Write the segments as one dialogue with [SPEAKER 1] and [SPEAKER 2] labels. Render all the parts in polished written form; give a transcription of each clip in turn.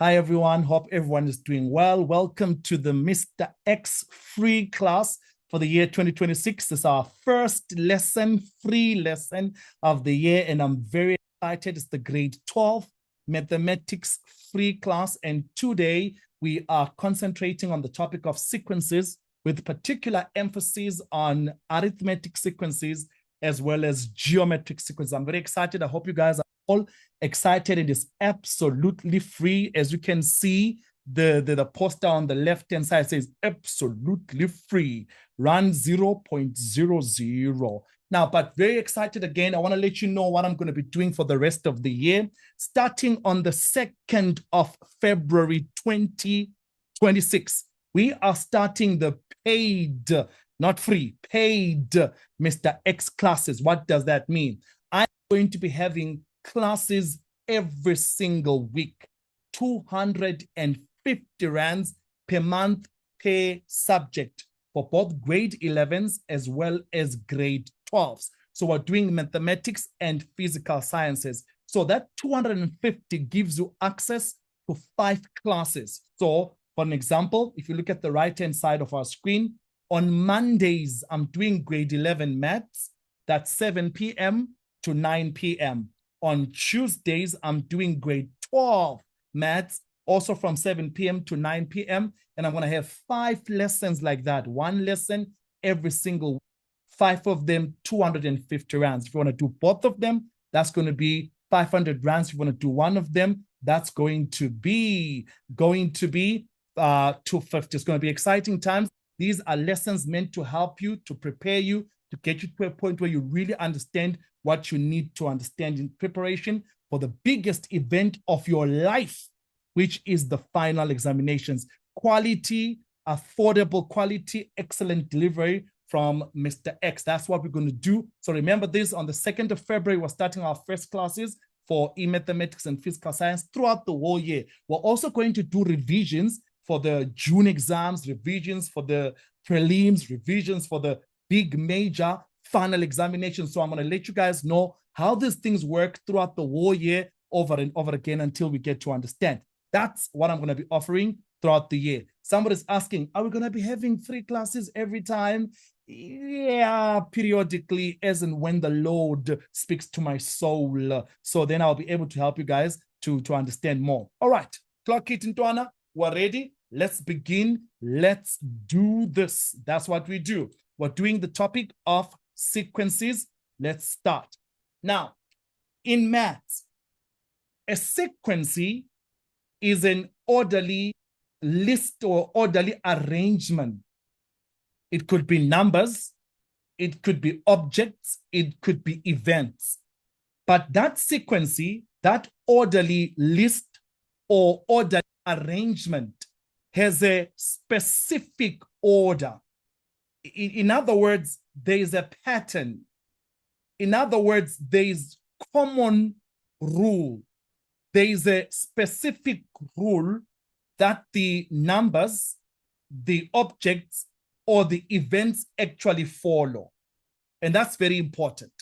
[SPEAKER 1] Hi, everyone. Hope everyone is doing well. Welcome to the Mr. X free class for the year 2026. This is our first lesson, free lesson of the year, and I'm very excited. It's the grade 12 mathematics free class, and today we are concentrating on the topic of sequences with particular emphasis on arithmetic sequences as well as geometric sequences. I'm very excited. I hope you guys are all excited. It is absolutely free. As you can see, the poster on the left-hand side says absolutely free. Run 0.00. Now, but very excited again. I want to let you know what I'm going to be doing for the rest of the year. Starting on the 2nd of February 2026, we are starting the paid, not free, paid Mr. X classes. What does that mean? I'm going to be having classes every single week, 250 rands per month per subject for both grade 11s as well as grade 12s. So we're doing mathematics and physical sciences. So that 250 gives you access to 5 classes. So for an example, if you look at the right-hand side of our screen, on Mondays, I'm doing grade 11 maths. That's 7 p.m. to 9 p.m. On Tuesdays, I'm doing grade 12 maths, also from 7 p.m. to 9 p.m. And I'm going to have 5 lessons like that. 1 lesson every single week. 5 of them, 250 rands. If you want to do both of them, that's going to be 500 rands. If you want to do one of them, that's going to be 250. It's going to be exciting times. These are lessons meant to help you, to prepare you, to get you to a point where you really understand what you need to understand in preparation for the biggest event of your life, which is the final examinations. Quality, affordable quality, excellent delivery from Mr. X. That's what we're going to do. So remember this, on the 2nd of February, we're starting our first classes for mathematics and physical science throughout the whole year. We're also going to do revisions for the June exams, revisions for the prelims, revisions for the big major final examinations. So I'm going to let you guys know how these things work throughout the whole year over and over again until we get to understand. That's what I'm going to be offering throughout the year. Somebody's asking, are we going to be having 3 classes every time? Yeah, periodically, as and when the Lord speaks to my soul. So then I'll be able to help you guys to understand more. All right, clock it, Ntwana. We're ready. Let's begin. Let's do this. That's what we do. We're doing the topic of sequences. Let's start. Now, in maths, a sequence is an orderly list or orderly arrangement. It could be numbers, it could be objects, it could be events. But that sequence, that orderly list or orderly arrangement has a specific order. In other words, there is a pattern. In other words, there is common rule. There is a specific rule that the numbers, the objects, or the events actually follow. And that's very important.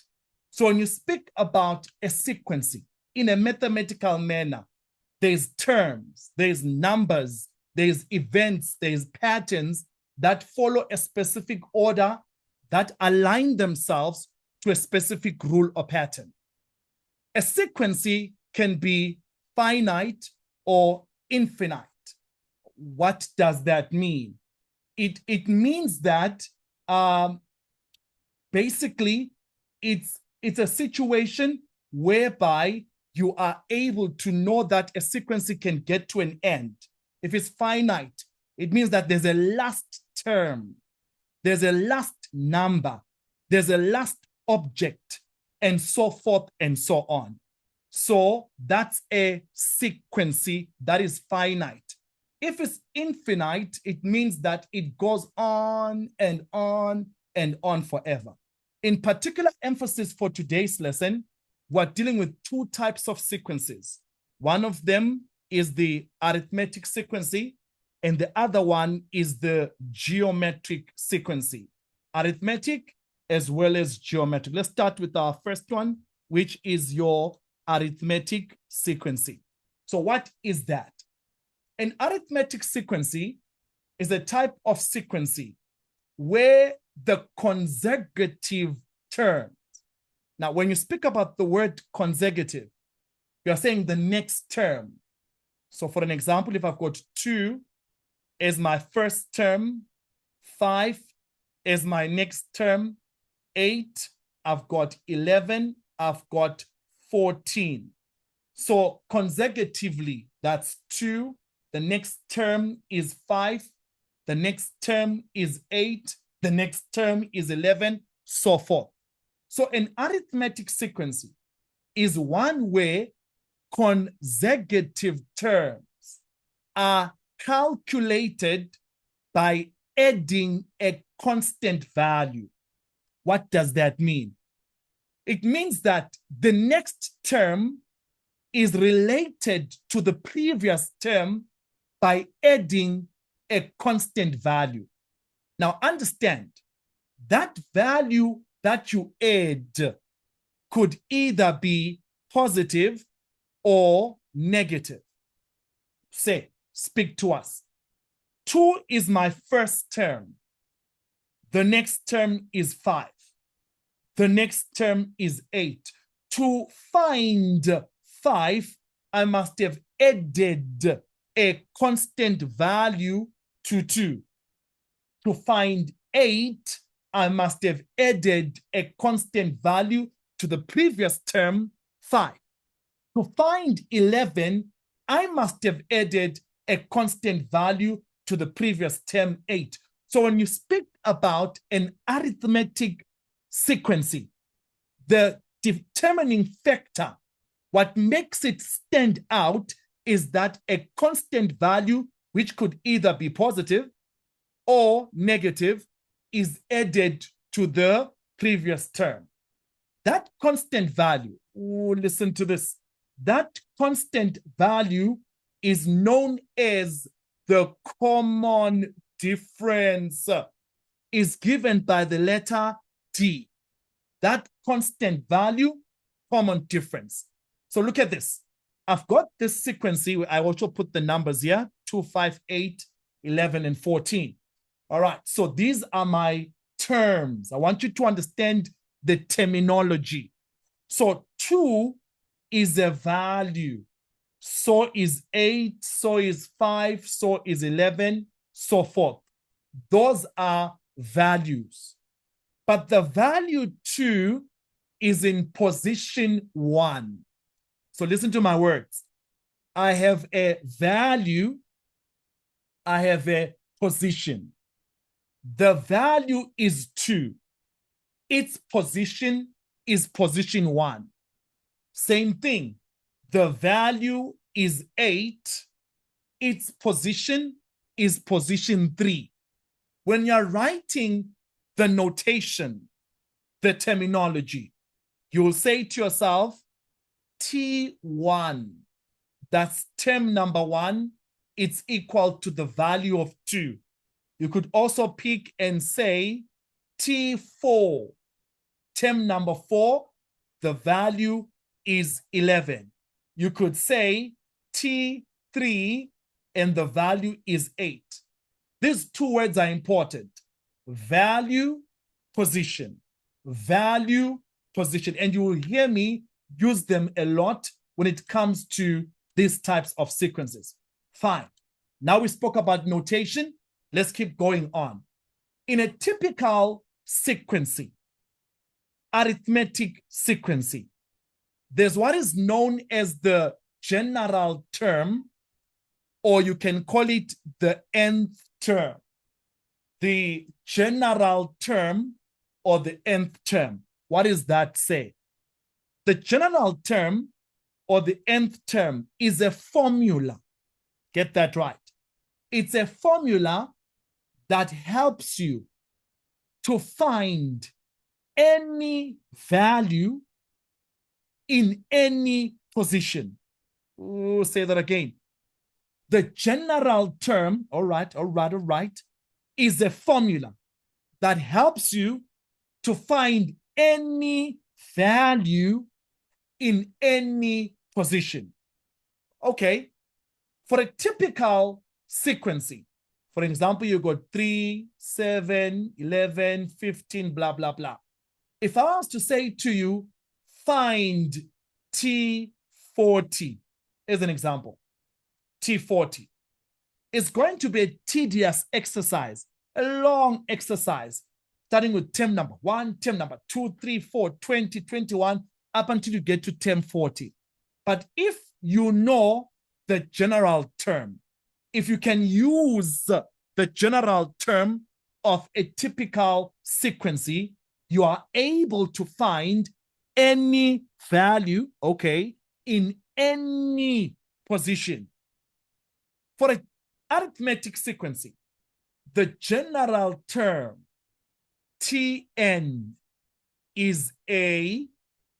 [SPEAKER 1] So when you speak about a sequence in a mathematical manner, there's terms, there's numbers, there's events, there's patterns that follow a specific order that align themselves to a specific rule or pattern. A sequence can be finite or infinite. What does that mean? It means that basically it's a situation whereby you are able to know that a sequence can get to an end. If it's finite, it means that there's a last term, there's a last number, there's a last object, and so forth and so on. So that's a sequence that is finite. If it's infinite, it means that it goes on and on and on forever. In particular emphasis for today's lesson, we're dealing with 2 types of sequences. One of them is the arithmetic sequence, and the other one is the geometric sequence. Arithmetic as well as geometric. Let's start with our first one, which is your arithmetic sequence. So what is that? An arithmetic sequence is a type of sequence where the consecutive terms. Now, when you speak about the word consecutive, you're saying the next term. So for an example, if I've got 2 as my first term, 5 as my next term, 8, I've got 11, I've got 14. So consecutively, that's 2. The next term is 5. The next term is 8. The next term is 11, so forth. So an arithmetic sequence is one where consecutive terms are calculated by adding a constant value. What does that mean? It means that the next term is related to the previous term by adding a constant value. Now understand, that value that you add could either be positive or negative. Say, speak to us. 2 is my first term. The next term is 5. The next term is 8. To find 5, I must have added a constant value to 2. To find 8, I must have added a constant value to the previous term, 5. To find 11, I must have added a constant value to the previous term, 8. So when you speak about an arithmetic sequence, the determining factor, what makes it stand out, is that a constant value, which could either be positive or negative, is added to the previous term. That constant value, listen to this, that constant value is known as the common difference, is given by the letter D. That constant value, common difference. So look at this. I've got this sequence. I also put the numbers here, 2, 5, 8, 11, and 14. All right, so these are my terms. I want you to understand the terminology. So 2 is a value. So is 8, so is 5, so is 11, so forth. Those are values. But the value 2 is in position 1. So listen to my words. I have a value, I have a position. The value is 2. Its position is position 1. Same thing. The value is 8. Its position is position 3. When you're writing the notation, the terminology, you'll say to yourself, T1, that's term number 1, it's equal to the value of 2. You could also pick and say T4, term number 4, the value is 11. You could say T3 and the value is 8. These two words are important. Value, position. Value, position. And you will hear me use them a lot when it comes to these types of sequences. Fine. Now we spoke about notation. Let's keep going on. In a typical sequence, arithmetic sequence, there's what is known as the general term, or you can call it the nth term. The general term or the nth term. What does that say? The general term or the nth term is a formula. Get that right. It's a formula that helps you to find any value in any position. Ooh, say that again. The general term, all right, is a formula that helps you to find any value in any position. Okay, For a typical sequencing, for example, you got 3, 7, 11, 15, blah, blah, blah. If I was to say to you, find T40 as an example, T40, it's going to be a tedious exercise, a long exercise, starting with term number 1, term number 2, 3, 4, 20, 21, up until you get to term 40. But if you know the general term, if you can use the general term of a typical sequencing, you are able to find any value, okay, in any position. For an arithmetic sequencing, the general term Tn is A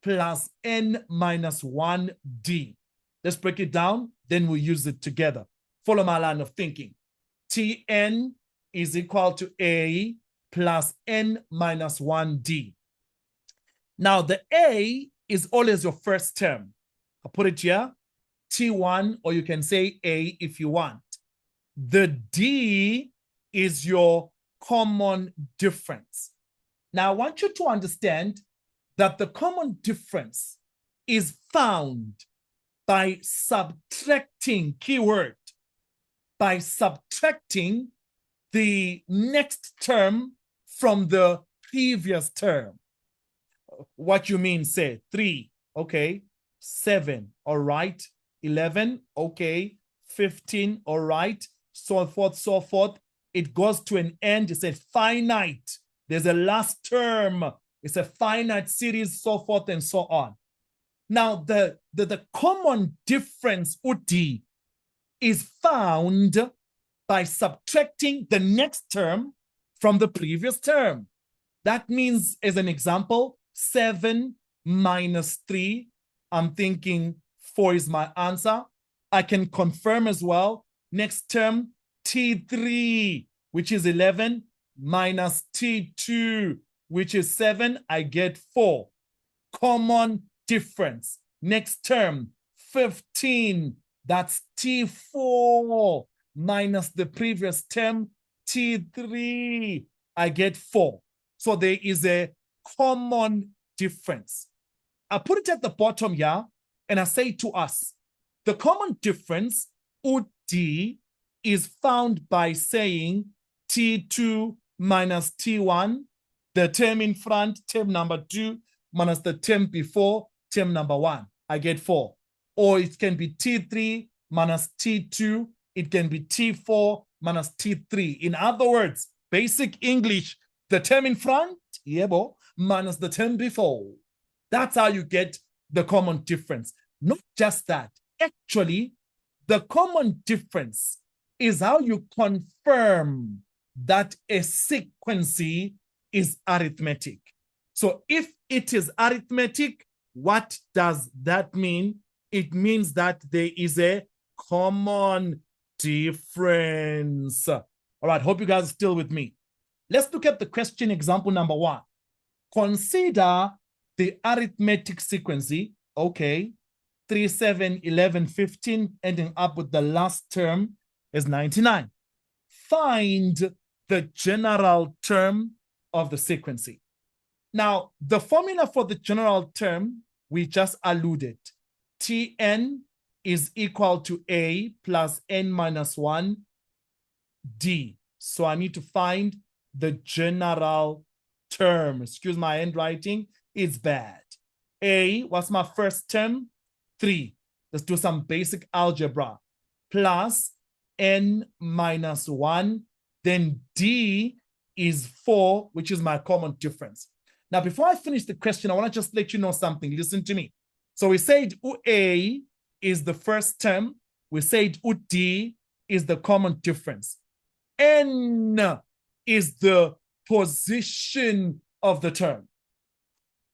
[SPEAKER 1] plus n minus 1d. Let's break it down, then we'll use it together. Follow my line of thinking. Tn is equal to A plus n minus 1d. Now, the A is always your first term. I'll put it here, T1, or you can say A if you want. The D is your common difference. Now, I want you to understand that the common difference is found by subtracting, keyword, by subtracting the next term from the previous term. What you mean, say 3, okay, 7, all right, 11, okay, 15, all right, so forth, so forth. It goes to an end. It's a finite. There's a last term. It's a finite series, so forth and so on. Now, the common difference, UD, is found by subtracting the next term from the previous term. That means, as an example, 7 minus 3, I'm thinking 4 is my answer. I can confirm as well. Next term, T3, which is 11, minus T2, which is 7, I get 4. Common difference. Next term, 15, that's T4, minus the previous term, T3, I get 4. So there is a common difference. I put it at the bottom here, and I say to us, the common difference, UD, is found by saying T2 minus T1, the term in front, term number 2, minus the term before, term number 1. I get 4. Or it can be T3 minus T2. It can be T4 minus T3. In other words, basic English, the term in front, yebo, minus the term before. That's how you get the common difference. Not just that. Actually, the common difference is how you confirm that a sequence is arithmetic. So if it is arithmetic, what does that mean? It means that there is a common difference. All right, hope you guys are still with me. Let's look at the question example number 1. Consider the arithmetic sequence, okay, 3, 7, 11, 15, ending up with the last term is 99. Find the general term of the sequence. Now, the formula for the general term, we just alluded. Tn is equal to A plus n minus 1 D. So I need to find the general term. Excuse my handwriting, it's bad. A, what's my first term? 3. Let's do some basic algebra. Plus n minus 1. Then D is 4, which is my common difference. Now, before I finish the question, I want to just let you know something. Listen to me. So we said UA is the first term. We said UD is the common difference. N is the position of the term.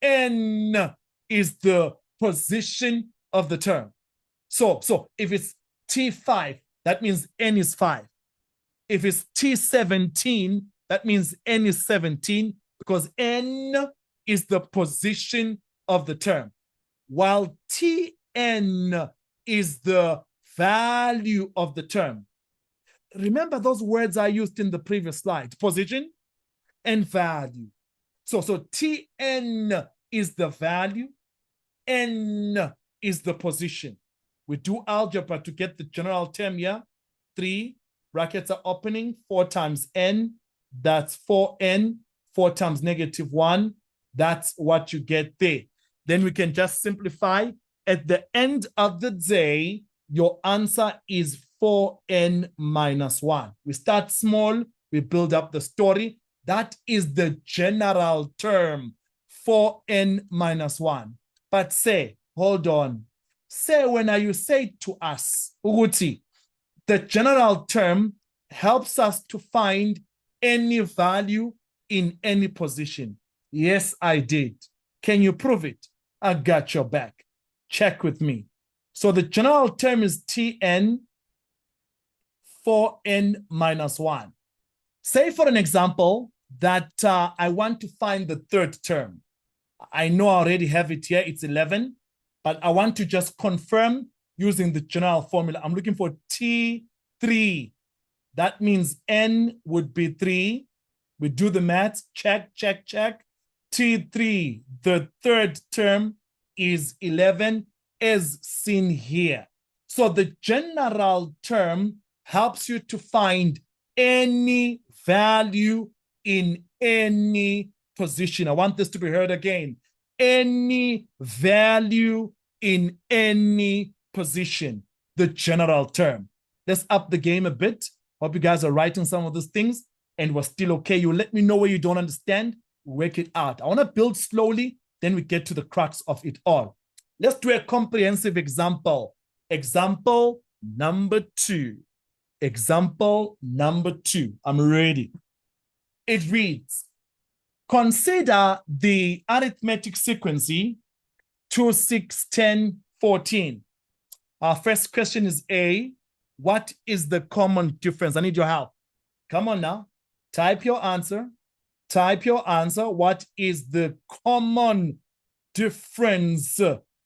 [SPEAKER 1] N is the position of the term. So if it's T5, that means N is 5. If it's T17, that means N is 17, because N is the position of the term, while Tn is the value of the term. Remember those words I used in the previous slide, position and value. So Tn is the value, n is the position. We do algebra to get the general term here. 3 brackets are opening, 4 times n, that's 4n, 4 times -1, that's what you get there. Then we can just simplify. At the end of the day, your answer is 4n minus 1. We start small, we build up the story. That is the general term, 4n minus 1. But say, hold on. Say when you say to us, Uguti, the general term helps us to find any value in any position. Yes, I did. Can you prove it? I got your back. Check with me. So the general term is Tn, 4n minus 1. Say for an example that I want to find the third term. I know I already have it here, it's 11, but I want to just confirm using the general formula. I'm looking for T3. That means n would be 3. We do the math, check, check, check. T3, the third term is 11 as seen here. So the general term helps you to find any value in any position. I want this to be heard again. Any value in any position, the general term. Let's up the game a bit. Hope you guys are writing some of these things and we're still okay. You let me know where you don't understand, work it out. I want to build slowly, then we get to the crux of it all. Let's do a comprehensive example. Example number 2. Example number 2. I'm ready. It reads, consider the arithmetic sequence 2, 6, 10, 14. Our first question is A. What is the common difference? I need your help. Come on now. Type your answer. Type your answer. What is the common difference?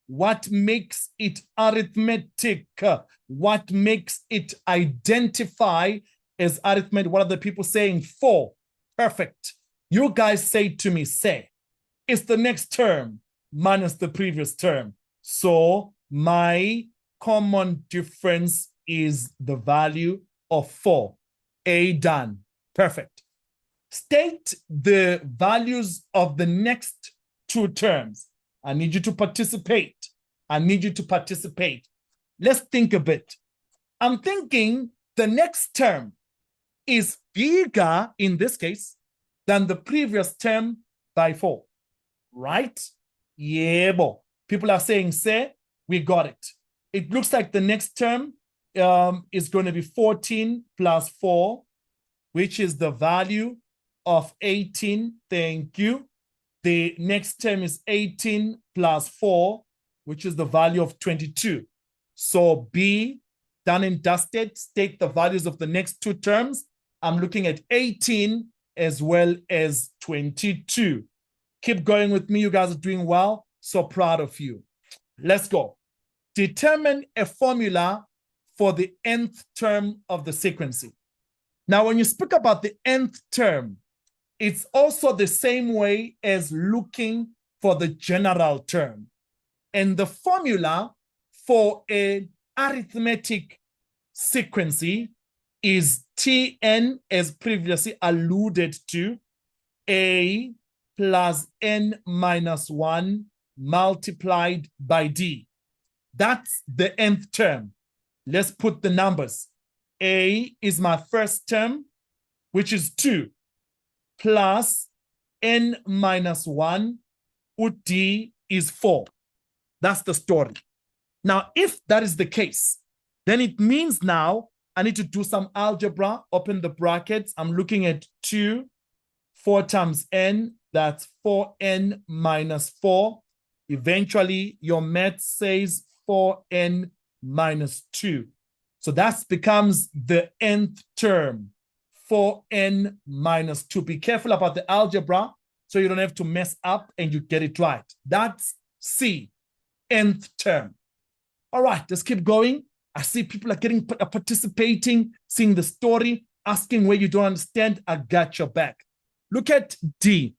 [SPEAKER 1] What makes it arithmetic? What makes it identify as arithmetic? What are the people saying? 4. Perfect. You guys say to me, say, it's the next term minus the previous term. So my common difference is the value of 4. A done. Perfect. State the values of the next 2 terms. I need you to participate. I need you to participate. Let's think a bit. I'm thinking the next term is bigger, in this case, than the previous term by 4. Right? Yeah, boy. People are saying, say, we got it. It looks like the next term is going to be 14 plus 4, which is the value of 18. Thank you. The next term is 18 plus 4, which is the value of 22. So B, done and dusted, state the values of the next 2 terms. I'm looking at 18 as well as 22. Keep going with me. You guys are doing well. So proud of you. Let's go. Determine a formula for the nth term of the sequencing. Now, when you speak about the nth term, it's also the same way as looking for the general term. And the formula for an arithmetic sequence is Tn, as previously alluded to, A plus n minus 1 multiplied by D. That's the nth term. Let's put the numbers. A is my first term, which is 2, plus n minus 1, D is 4. That's the story. Now, if that is the case, then it means now I need to do some algebra. Open the brackets. I'm looking at 2, 4 times n. That's 4n minus 4. Eventually, your math says 4n minus 2. So that becomes the nth term, 4n minus 2. Be careful about the algebra so you don't have to mess up and you get it right. That's C, nth term. All right, let's keep going. I see people are participating, seeing the story, asking where you don't understand. I got your back. Look at D.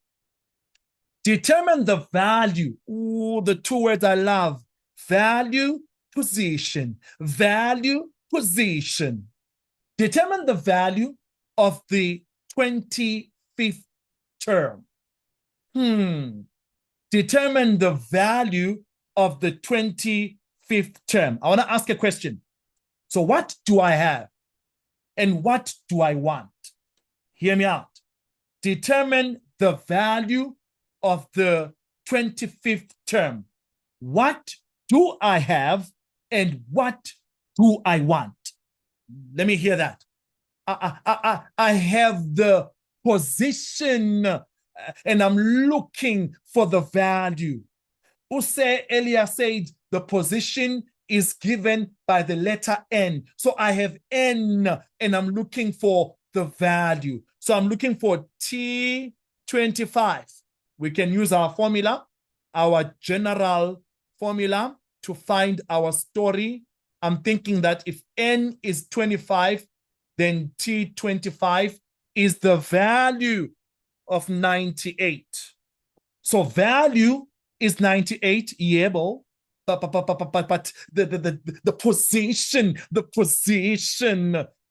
[SPEAKER 1] Determine the value. Ooh, the two words I love. Value, position. Value, position. Determine the value of the 25th term. Determine the value of the 25th term. I want to ask a question. So what do I have? And what do I want? Hear me out. Determine the value of the 25th term. What do I have and what do I want? Let me hear that. I have the position and I'm looking for the value. Use earlier said the position is given by the letter N. So I have N and I'm looking for the value. So I'm looking for T25. We can use our formula, our general formula to find our story. I'm thinking that if N is 25, then T25 is the value of 98. So value is 98, but the position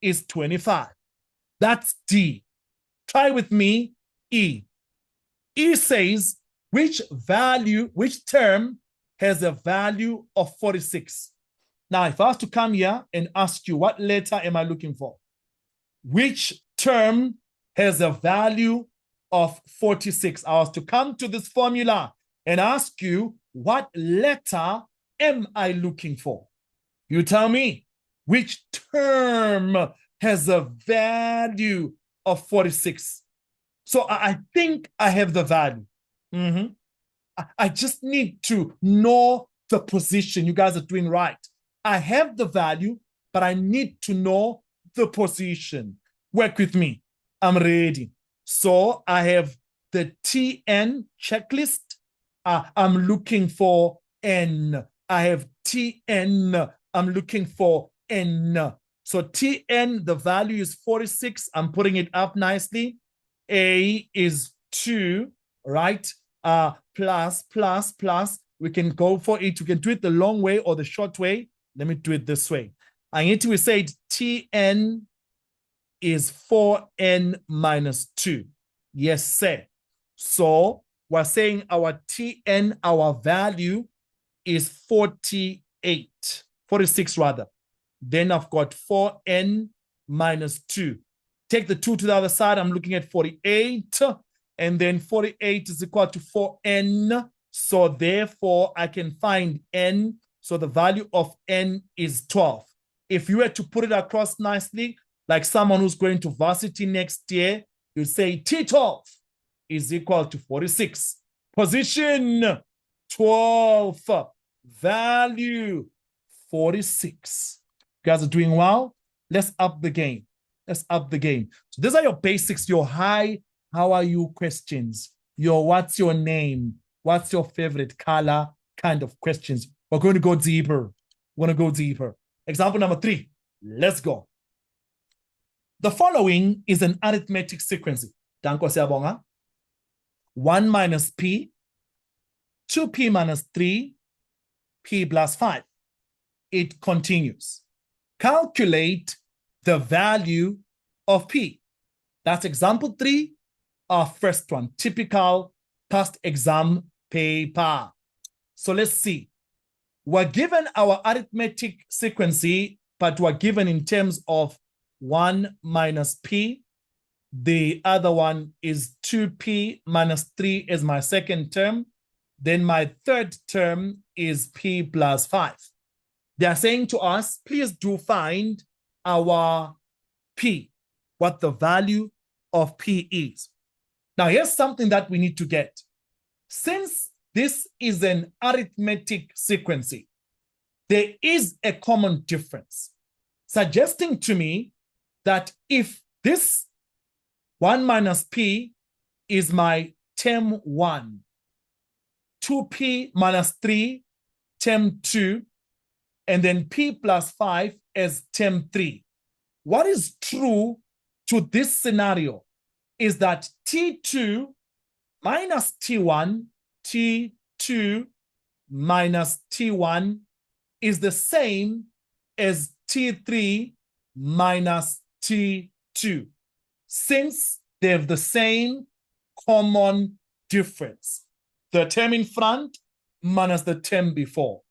[SPEAKER 1] is 25. That's D. Try with me, E. E says which term has a value of 46. Now, if I was to come here and ask you, what letter am I looking for? Which term has a value of 46? I was to come to this formula and ask you, what letter am I looking for? You tell me, which term has a value of 46? So I think I have the value. I just need to know the position. You guys are doing right. I have the value, but I need to know the position. Work with me. I'm ready. So I have the TN checklist. I'm looking for N. I have TN. I'm looking for N. So TN, the value is 46. I'm putting it up nicely. A is 2, right? Plus. We can go for it. We can do it the long way or the short way. Let me do it this way. I need to say Tn is 4n minus 2. Yes, sir. So we're saying our Tn, our value is 46 rather. Then I've got 4n minus 2. Take the 2 to the other side. I'm looking at 48. And then 48 is equal to 4n. So therefore, I can find n. So the value of n is 12. If you were to put it across nicely, like someone who's going to varsity next year, you'd say T12 is equal to 46. Position 12. Value 46. You guys are doing well. Let's up the game. Let's up the game. So these are your basics, your hi, how are you questions, your what's your name, what's your favorite color kind of questions. We're going to go deeper. We're going to go deeper. Example number 3. Let's go. The following is an arithmetic sequence. Danko siyabonga. 1 minus p, 2p minus 3, p plus 5. It continues. Calculate the value of p. That's example 3, our first one, typical past exam paper. So let's see. We're given our arithmetic sequence, but we're given in terms of 1 minus p. The other one is 2p minus 3 is my second term. Then my third term is p plus 5. They are saying to us, please do find our p, what the value of p is. Now, here's something that we need to get. Since this is an arithmetic sequence, there is a common difference, suggesting to me that if this 1 minus p is my term 1, 2p minus 3, term 2, and then P plus 5 as term 3. What is true to this scenario is that T2 minus T1, T2 minus T1 is the same as T3 minus T2, since they have the same common difference. The term in front minus the term before.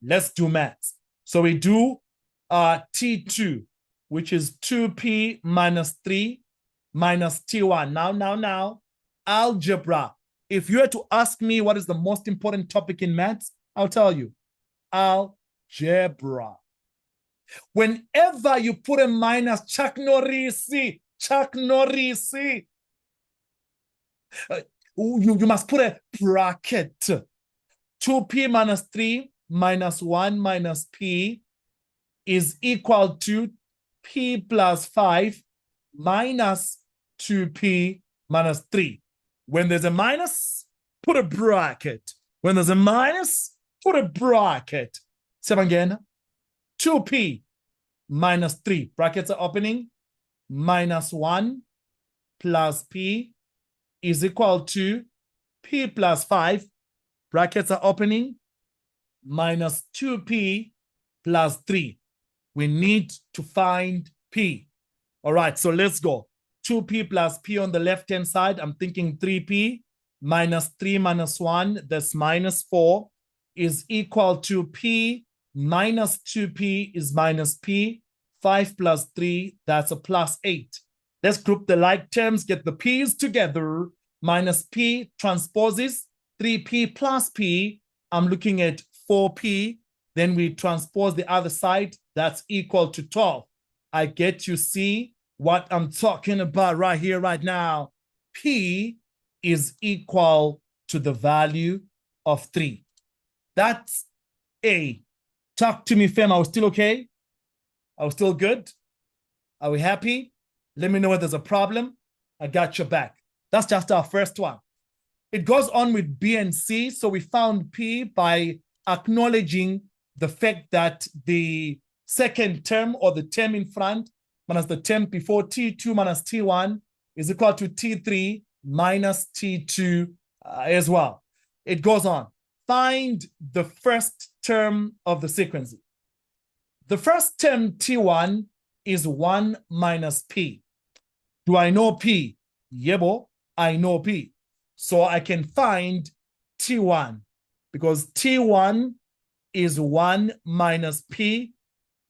[SPEAKER 1] Let's do maths. So we do T2, which is 2P minus 3 minus T1. Now, algebra. If you were to ask me what is the most important topic in maths, I'll tell you, algebra. Whenever you put a minus, Chuck Norris, you must put a bracket. 2P minus 3 minus 1 minus P is equal to P plus 5 minus 2P minus 3. When there's a minus, put a bracket. When there's a minus, put a bracket. Same again. 2P minus 3. Brackets are opening. Minus 1 plus P is equal to P plus 5. Brackets are opening. Minus 2P plus 3. We need to find P. All right, so let's go. 2P plus P on the left-hand side. I'm thinking 3P minus 3 minus 1, that's minus 4, is equal to P minus 2P is minus P. 5 plus 3, that's a plus 8. Let's group the like terms, get the P's together. Minus P transposes 3P plus P. I'm looking at 4P. Then we transpose the other side. That's equal to 12. I get you see what I'm talking about right here, right now. P is equal to the value of 3. That's A. Talk to me, fam. Are we still okay? Are we still good? Are we happy? Let me know if there's a problem. I got your back. That's just our first one. It goes on with B and C. So we found P by acknowledging the fact that the second term or the term in front minus the term before, T2 minus T1 is equal to T3 minus T2 as well. It goes on. Find the first term of the sequence. The first term, T1, is 1 minus P. Do I know P? Yebo, I know P. So I can find T1 because T1 is 1 minus P.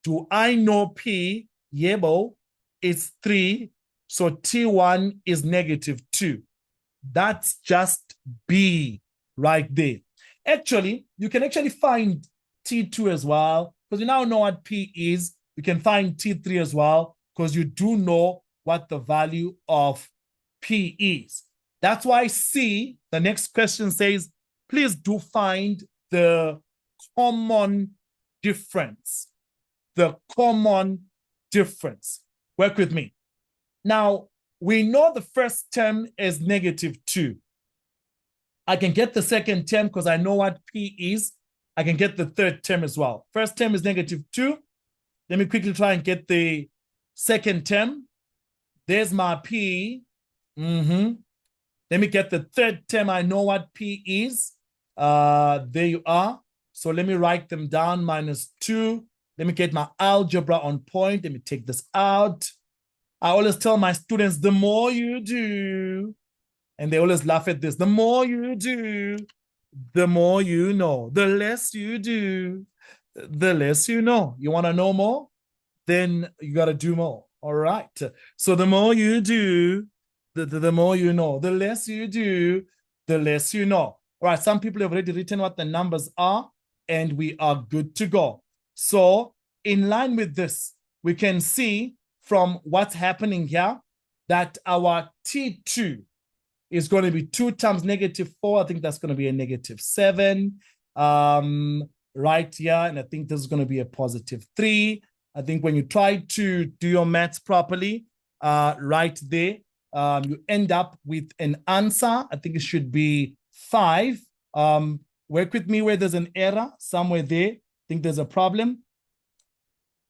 [SPEAKER 1] Do I know P? Yebo, it's 3. So T1 is negative 2. That's just B right there. Actually, you can actually find T2 as well because you now know what P is. You can find T3 as well because you do know what the value of P is. That's why C, the next question says, please do find the common difference. The common difference. Work with me. Now, we know the first term is negative 2. I can get the second term because I know what P is. I can get the third term as well. First term is negative 2. Let me quickly try and get the second term. There's my P. Let me get the third term. I know what P is. There you are. So let me write them down. Minus 2. Let me get my algebra on point. Let me take this out. I always tell my students, the more you do, and they always laugh at this, the more you do, the more you know. The less you do, the less you know. You want to know more? Then you got to do more. All right. So the more you do, the more you know. The less you do, the less you know. All right. Some people have already written what the numbers are, and we are good to go. So in line with this, we can see from what's happening here that our T2 is going to be 2 times negative 4. I think that's going to be a negative 7 right here. And I think this is going to be a positive 3. I think when you try to do your maths properly, right there, you end up with an answer. I think it should be 5. Work with me where there's an error somewhere there. I think there's a problem.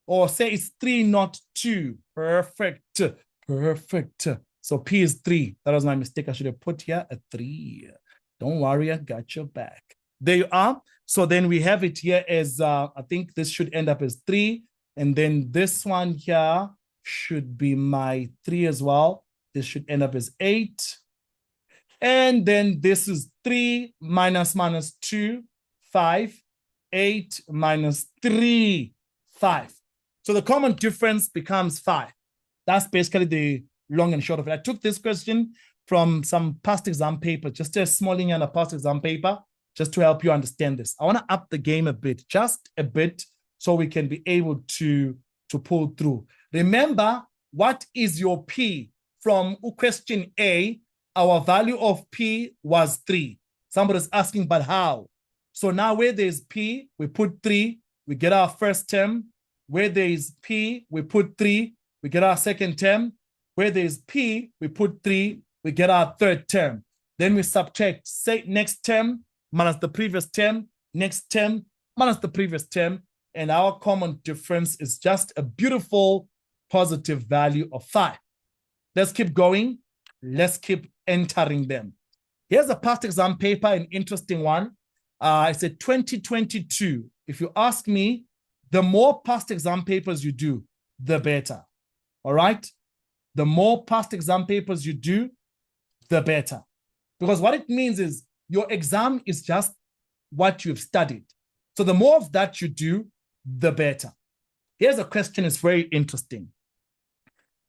[SPEAKER 1] Or say it's 3, not 2. Perfect. Perfect. So P is 3. That was my mistake. I should have put here a 3. Don't worry, I got your back. There you are. So then we have it here as, I think this should end up as 3. And then this one here should be my 3 as well. This should end up as 8. And then this is 3 minus 2, 5. 8 minus 3, 5. So the common difference becomes 5. That's basically the long and short of it. I took this question from some past exam paper, just a smalling and a past exam paper, just to help you understand this. I want to up the game a bit, just a bit, so we can be able to pull through. Remember, what is your P? From question A, our value of P was 3. Somebody's asking, but how? So now where there's P, we put 3, we get our first term. Where there is P, we put 3, we get our second term. Where there is P, we put 3, we get our third term. Then we subtract, say, next term minus the previous term, next term minus the previous term, and our common difference is just a beautiful positive value of 5. Let's keep going. Let's keep entering them. Here's a past exam paper, an interesting one. It's a 2022. If you ask me, the more past exam papers you do, the better. All right? The more past exam papers you do, the better. Because what it means is your exam is just what you've studied. So the more of that you do, the better. Here's a question, it's very interesting.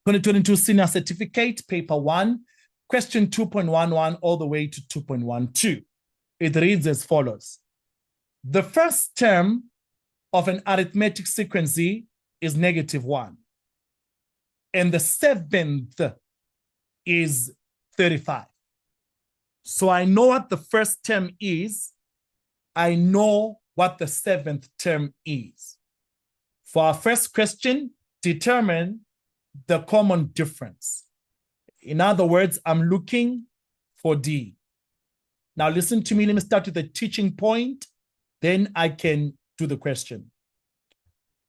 [SPEAKER 1] 2022 Senior Certificate, Paper 1, question 2.11 all the way to 2.12. It reads as follows. The first term of an arithmetic sequence is -1. And the seventh is 35. So I know what the first term is. I know what the seventh term is. For our first question, determine the common difference. In other words, I'm looking for D. Now listen to me. Let me start with the teaching point. Then I can do the question.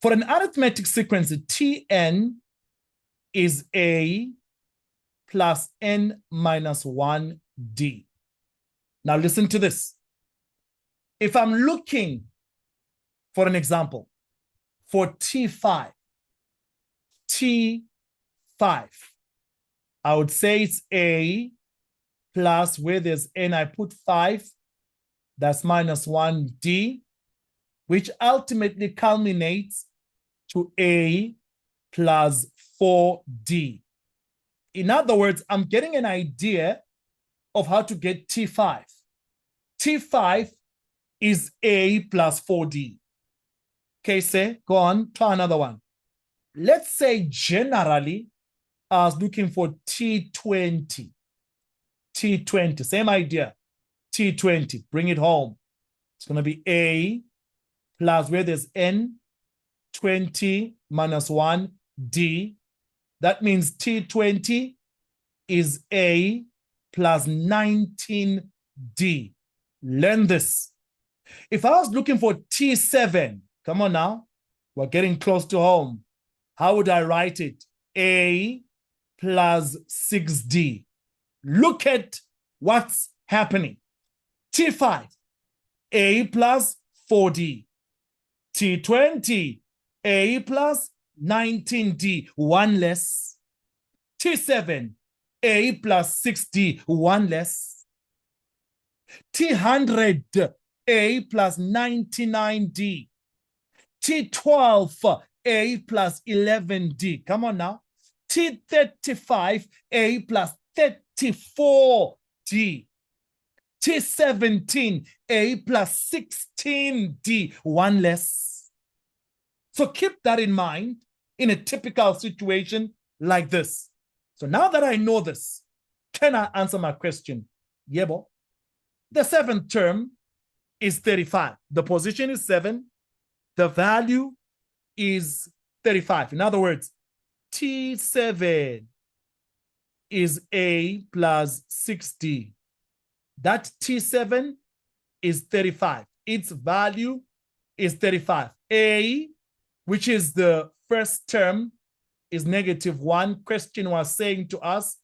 [SPEAKER 1] For an arithmetic sequence, Tn is A plus n minus 1D. Now listen to this. If I'm looking for an example for T5, I would say it's A plus, where there's n, I put 5, that's minus 1D, which ultimately culminates to A plus 4D. In other words, I'm getting an idea of how to get T5. T5 is A plus 4D. Okay, say, go on, try another one. Let's say generally, I was looking for T20. T20, same idea. T20, bring it home. It's going to be A plus, where there's N, 20 minus 1D. That means T20 is A plus 19D. Learn this. If I was looking for T7, come on now, we're getting close to home. How would I write it? A plus 6D. Look at what's happening. T5, A plus 4D. T20, A plus 19D, one less. T7, A plus 6D, one less. T100, A plus 99D. T12, A plus 11D. Come on now. T35, A plus 34D. T17, A plus 16D, one less. So keep that in mind in a typical situation like this. So now that I know this, can I answer my question? Yebo. The seventh term is 35. The position is 7. The value is 35. In other words, T7 is A plus 6D. That T7 is 35. Its value is 35. A, which is the first term is -1. Question was saying to us,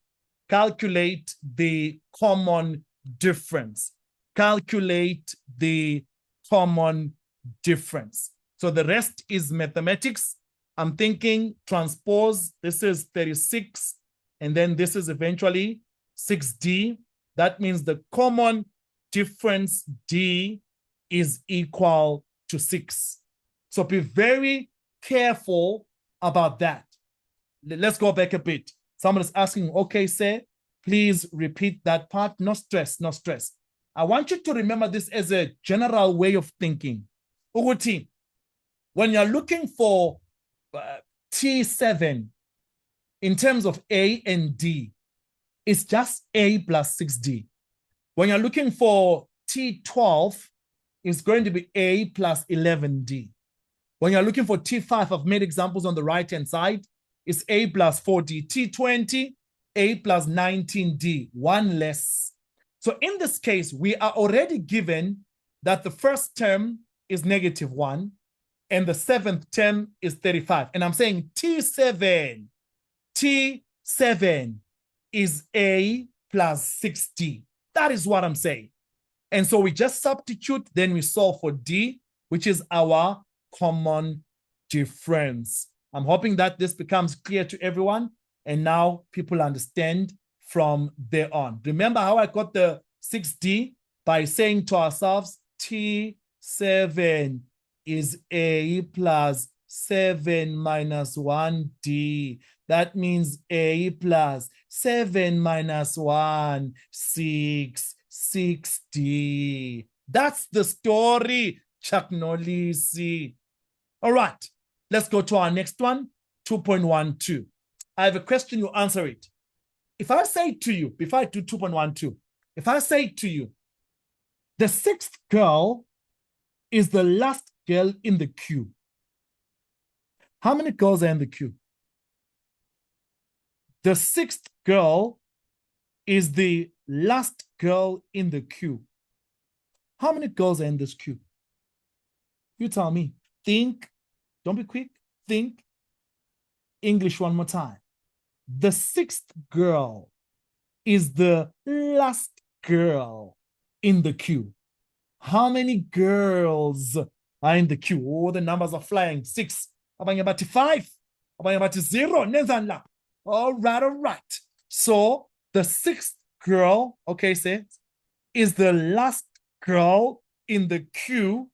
[SPEAKER 1] calculate the common difference. Calculate the common difference. So the rest is mathematics. I'm thinking transpose. This is 36, and then this is eventually 6D. That means the common difference D is equal to 6. So be very careful about that. Let's go back a bit. Someone is asking, okay, sir, please repeat that part. No stress, no stress. I want you to remember this as a general way of thinking. Uguti, when you're looking for T7 in terms of A and D, it's just A plus 6D. When you're looking for T12, it's going to be A plus 11D. When you're looking for T5, I've made examples on the right-hand side. It's A plus 4D. T20, A plus 19D, one less. So in this case, we are already given that the first term is -1 and the seventh term is 35. And I'm saying T7 is A plus 6D. That is what I'm saying. And so we just substitute, then we solve for D, which is our common difference. I'm hoping that this becomes clear to everyone, and now people understand from there on. Remember how I got the 6D? By saying to ourselves, T7 is A plus 7 minus 1D. That means A plus 7 minus 1, 6D. That's the story, Chuck Nolisi. All right, let's go to our next one, 2.12. I have a question, you answer it. If I say to you, before I do 2.12, if I say to you, the sixth girl is the last girl in the queue, how many girls are in the queue? The sixth girl is the last girl in the queue. How many girls are in this queue? You tell me. Think. Don't be quick. Think. English one more time. The sixth girl is the last girl in the queue. How many girls are in the queue? Oh, the numbers are flying. 6. Abang about 5. Abang about 0. All right. So the sixth girl, okay, say, is the last girl in the queue.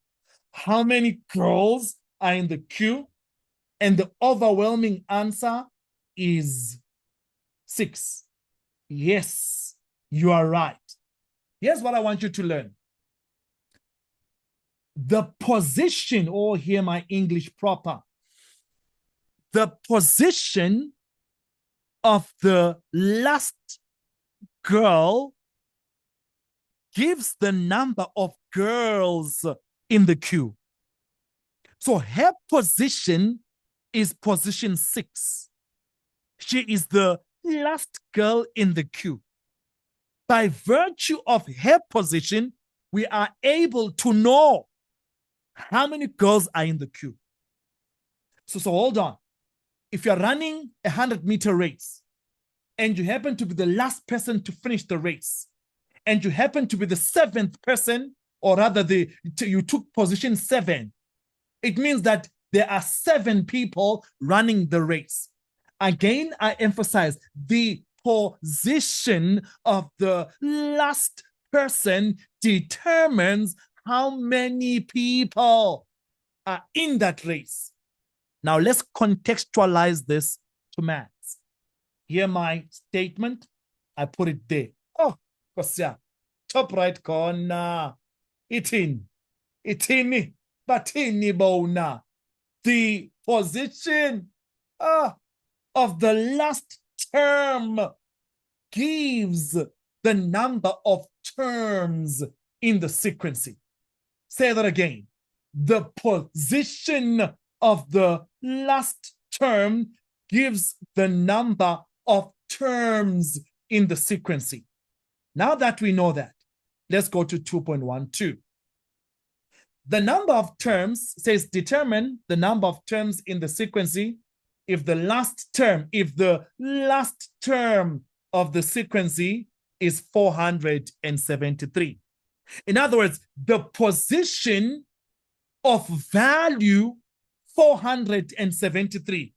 [SPEAKER 1] How many girls are in the queue? And the overwhelming answer is 6. Yes, you are right. Here's what I want you to learn. The position, or hear my English proper, the position of the last girl gives the number of girls in the queue. So her position is position 6. She is the last girl in the queue. By virtue of her position, we are able to know how many girls are in the queue. So hold on. If you're running a 100-meter race and you happen to be the last person to finish the race, and you happen to be the 7th person, or rather you took position 7, it means that there are 7 people running the race. Again, I emphasize the position of the last person determines how many people are in that race. Now let's contextualize this to maths. Hear my statement. I put it there. Oh, Kosia, top right corner. Itini, batini bona. The position of the last term gives the number of terms in the sequencing. Say that again. The position of the last term gives the number of terms in the sequencing. Now that we know that, let's go to 2.12. The number of terms says determine the number of terms in the sequence if the last term of the sequence is 473. In other words, the position of value 473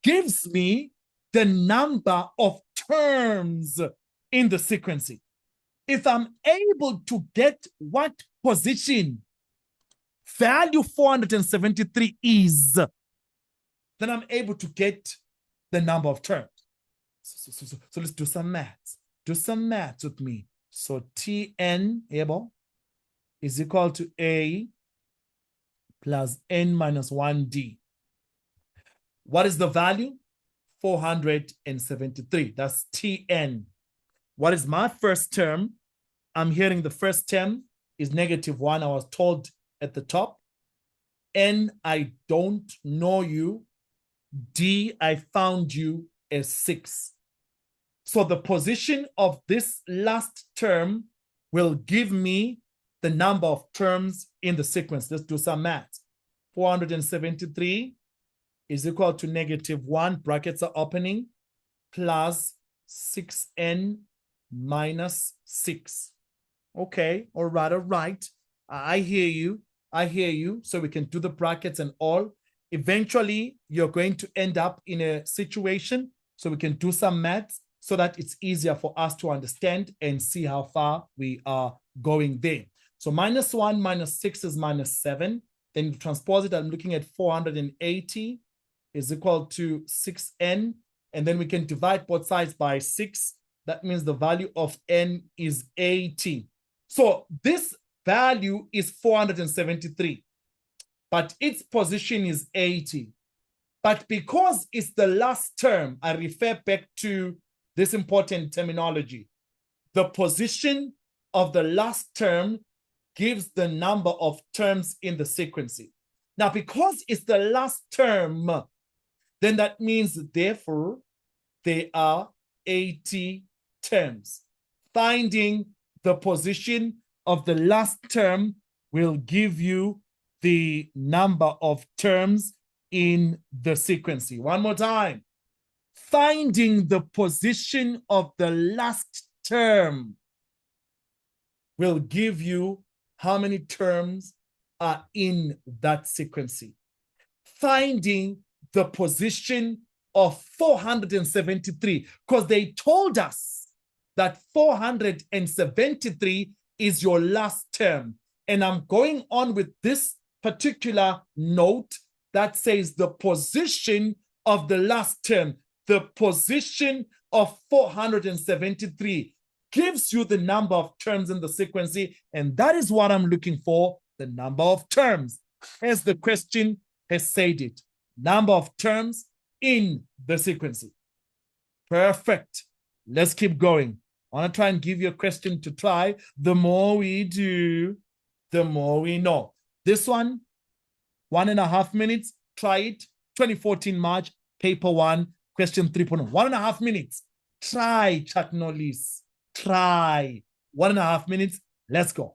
[SPEAKER 1] gives me the number of terms in the sequence. If I'm able to get what position value 473 is, then I'm able to get the number of terms. So let's do some maths. Do some maths with me. So Tn is equal to A plus N minus 1D. What is the value? 473. That's Tn. What is my first term? I'm hearing the first term is -1. I was told at the top. N, I don't know you. D, I found you as 6. So the position of this last term will give me the number of terms in the sequence. Let's do some math. 473 is equal to -1, brackets are opening, plus 6n minus 6. Okay, all right. I hear you. So we can do the brackets and all. Eventually, you're going to end up in a situation, so we can do some maths so that it's easier for us to understand and see how far we are going there. So -1 minus 6 is -7. Then you transpose it, I'm looking at 480 is equal to 6n. And then we can divide both sides by 6. That means the value of n is 80. So this value is 473, but its position is 80. But because it's the last term, I refer back to this important terminology. The position of the last term gives the number of terms in the sequence. Now, because it's the last term, then that means, therefore, there are 80 terms. Finding the position of the last term will give you the number of terms in the sequence. One more time. Finding the position of the last term will give you how many terms are in that sequence. Finding the position of 473, because they told us that 473 is your last term. And I'm going on with this particular note that says the position of the last term, the position of 473 gives you the number of terms in the sequence, and that is what I'm looking for, the number of terms. As the question has said it, number of terms in the sequence. Perfect. Let's keep going. I want to try and give you a question to try. The more we do, the more we know. This one, 1.5 minutes. Try it. 2014 March, paper 1, question 3.0. 1.5 minutes. Try, Chuck Norris. Try. 1.5 minutes. Let's go.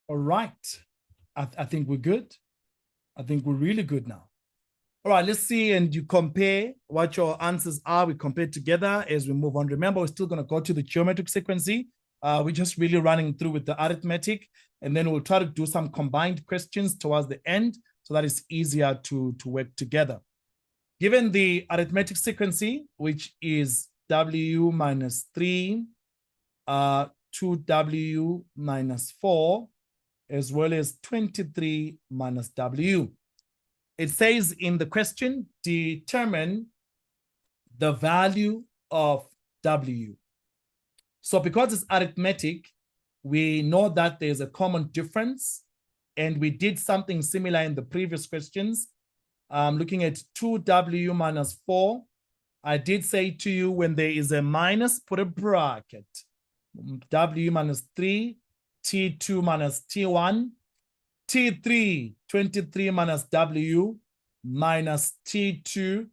[SPEAKER 1] All right. I think we're good. I think we're really good now. All right, let's see. And you compare what your answers are. We compare together as we move on. Remember, we're still going to go to the geometric sequencing. We're just really running through with the arithmetic. And then we'll try to do some combined questions towards the end so that it's easier to work together. Given the arithmetic sequencing, which is W minus 3, 2W minus 4, as well as 23 minus W. It says in the question, determine the value of W. So because it's arithmetic, we know that there's a common difference, and we did something similar in the previous questions. Looking at 2W minus 4, I did say to you when there is a minus, put a bracket. W minus 3, T2 minus T1, T3, 23 minus W, minus T2,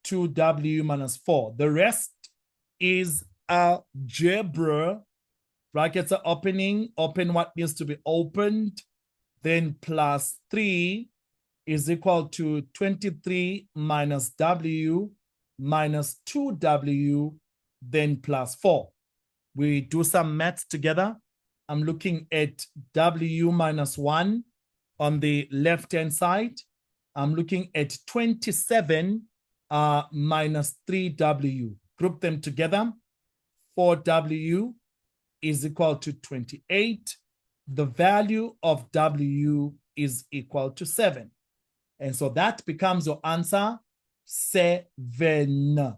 [SPEAKER 1] 2W minus 4. The rest is algebra. Brackets are opening. Open what needs to be opened. Then plus 3 is equal to 23 minus W minus 2W, then plus 4. We do some maths together. I'm looking at W minus 1 on the left-hand side. I'm looking at 27 minus 3W. Group them together. 4W is equal to 28. The value of W is equal to 7. And so that becomes your answer, 7.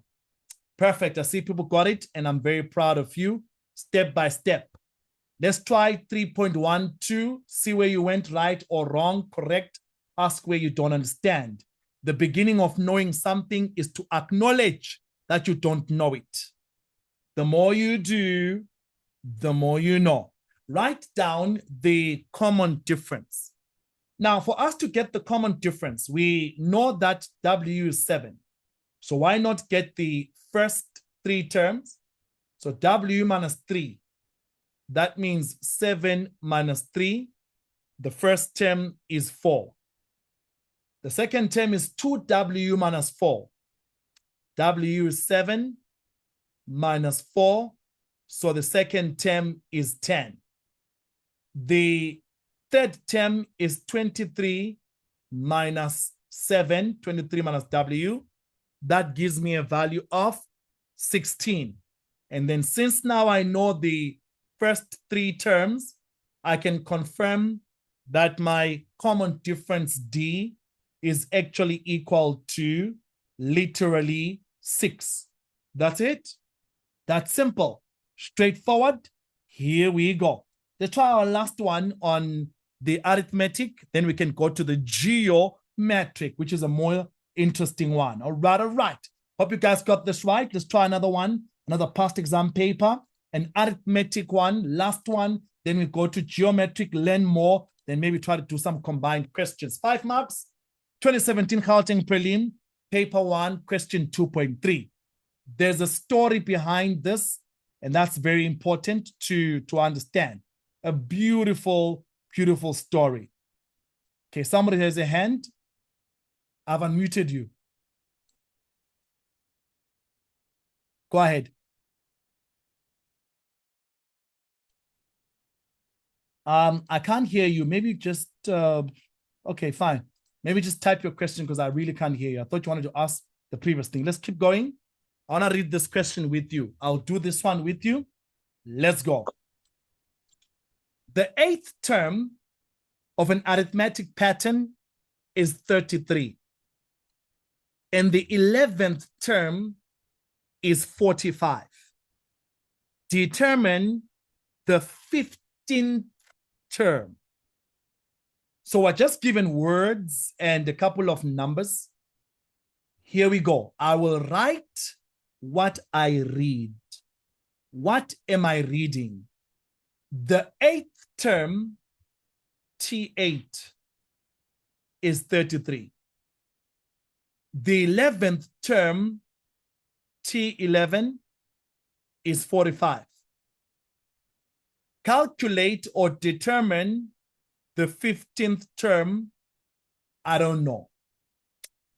[SPEAKER 1] Perfect. I see people got it, and I'm very proud of you. Step by step. Let's try 3.12. See where you went right or wrong, correct. Ask where you don't understand. The beginning of knowing something is to acknowledge that you don't know it. The more you do, the more you know. Write down the common difference. Now, for us to get the common difference, we know that W is 7. So why not get the first 3 terms? So W minus 3. That means 7 minus 3. The first term is 4. The second term is 2W minus 4. W is 7 minus 4. So the second term is 10. The third term is 23 minus 7, 23 minus W. That gives me a value of 16. And then since now I know the first 3 terms, I can confirm that my common difference D is actually equal to literally 6. That's it. That's simple. Straightforward. Here we go. Let's try our last one on the arithmetic. Then we can go to the geometric, which is a more interesting one. All right. Hope you guys got this right. Let's try another one, another past exam paper, an arithmetic one, last one. Then we go to geometric, learn more, then maybe try to do some combined questions. 5 marks, 2017 Gauteng Prelim, paper 1, question 2.3. There's a story behind this, and that's very important to understand. A beautiful, beautiful story. Okay, somebody has a hand. I've unmuted you. Go ahead. I can't hear you. Maybe just, okay, fine. Maybe just type your question because I really can't hear you. I thought you wanted to ask the previous thing. Let's keep going. I want to read this question with you. I'll do this one with you. Let's go. The 8th term of an arithmetic pattern is 33. And the 11th term is 45. Determine the 15th term. So we're just given words and a couple of numbers. Here we go. I will write what I read. What am I reading? The 8th term, T8, is 33. The 11th term, T11, is 45. Calculate or determine The 15th term, I don't know.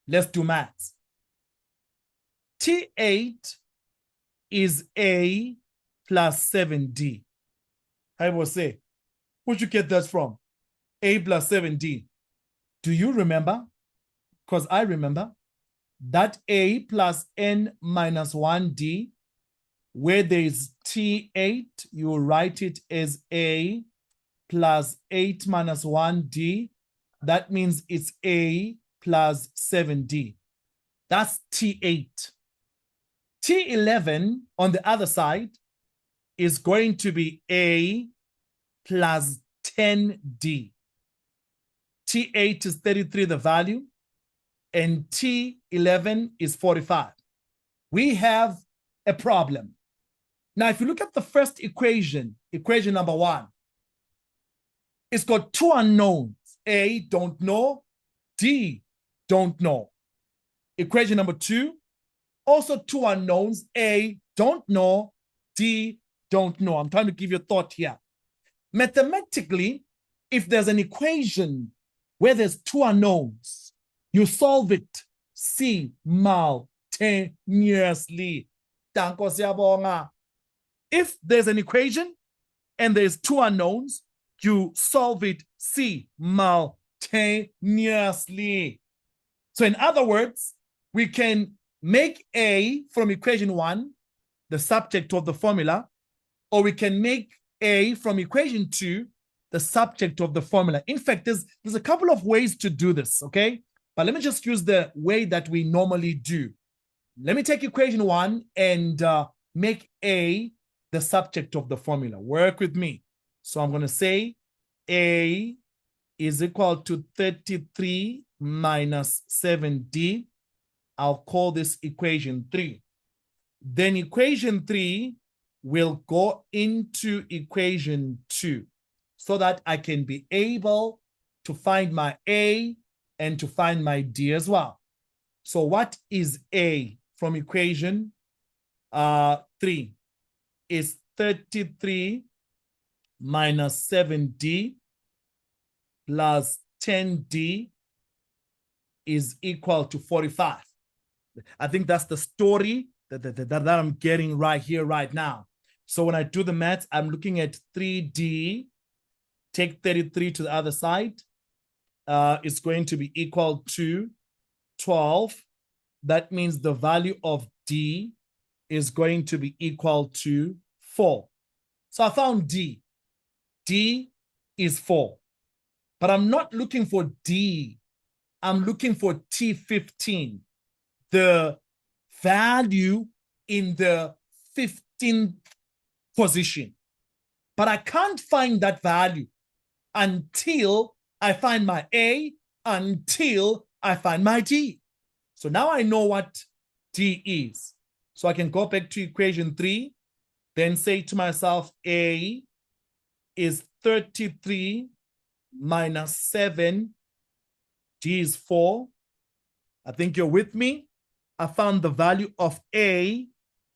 [SPEAKER 1] Let's do maths. T8 is A plus 7D. I will say, where'd you get that from? A plus 7D. Do you remember? Because I remember that A plus N minus 1D, where there is T8, you will write it as A plus 8 minus 1D. That means it's A plus 7D. That's T8. T11 on the other side is going to be A plus 10D. T8 is 33, the value, and T11 is 45. We have a problem. Now, if you look at the first equation, equation number 1, it's got two unknowns. A, don't know. D, don't know. Equation number 2, also two unknowns. A, don't know. D, don't know. I'm trying to give you a thought here. Mathematically, if there's an equation where there's two unknowns, you solve it simultaneously. If there's an equation and there's two unknowns, you solve it simultaneously. So in other words, we can make A from equation 1 the subject of the formula, or we can make A from equation 2 the subject of the formula. In fact, there's a couple of ways to do this, okay? But let me just use the way that we normally do. Let me take equation 1 and make A the subject of the formula. Work with me. So I'm going to say A is equal to 33 minus 7D. I'll call this equation 3. Then equation 3 will go into equation 2 so that I can be able to find my A and to find my D as well. So what is A from equation 3? Is 33 minus 7D plus 10D is equal to 45. I think that's the story that I'm getting right here, right now. So when I do the math, I'm looking at 3D, take 33 to the other side. It's going to be equal to 12. That means the value of D is going to be equal to 4. So I found D. D is 4. But I'm not looking for D. I'm looking for T15, the value in the 15th position. But I can't find that value until I find my A, until I find my D. So now I know what D is. So I can go back to equation 3, then say to myself, A is 33 minus 7, D is 4. I think you're with me. I found the value of A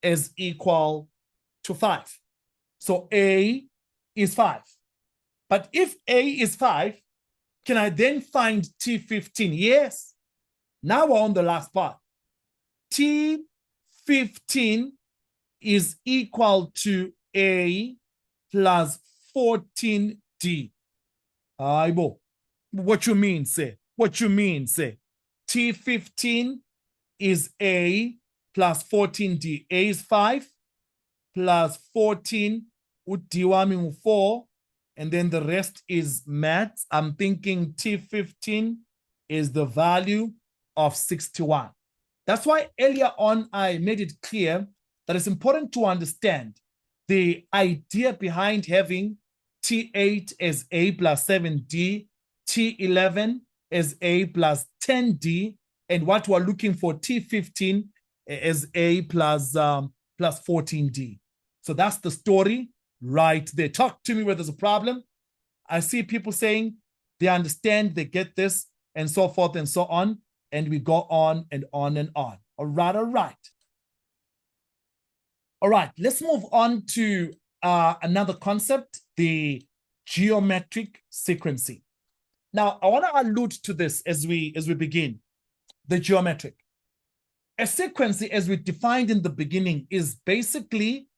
[SPEAKER 1] is equal to 5. So A is 5. But if A is 5, can I then find T15? Yes. Now we're on the last part. T15 is equal to A plus 14D. Aibo. What you mean, say? What you mean, say? T15 is A plus 14D. A is 5 plus 14, D 4, and then the rest is maths. I'm thinking T15 is the value of 61. That's why earlier on I made it clear that it's important to understand the idea behind having T8 as A plus 7D, T11 as A plus 10D, and what we're looking for, T15 as A plus 14D. So that's the story right there. Talk to me where there's a problem. I see people saying they understand, they get this, and so forth and so on. And we go on and on and on. All right, all right. All right, let's move on to another concept, the geometric sequencing. Now, I want to allude to this as we begin. The geometric. A sequence, as we defined in the beginning, is basically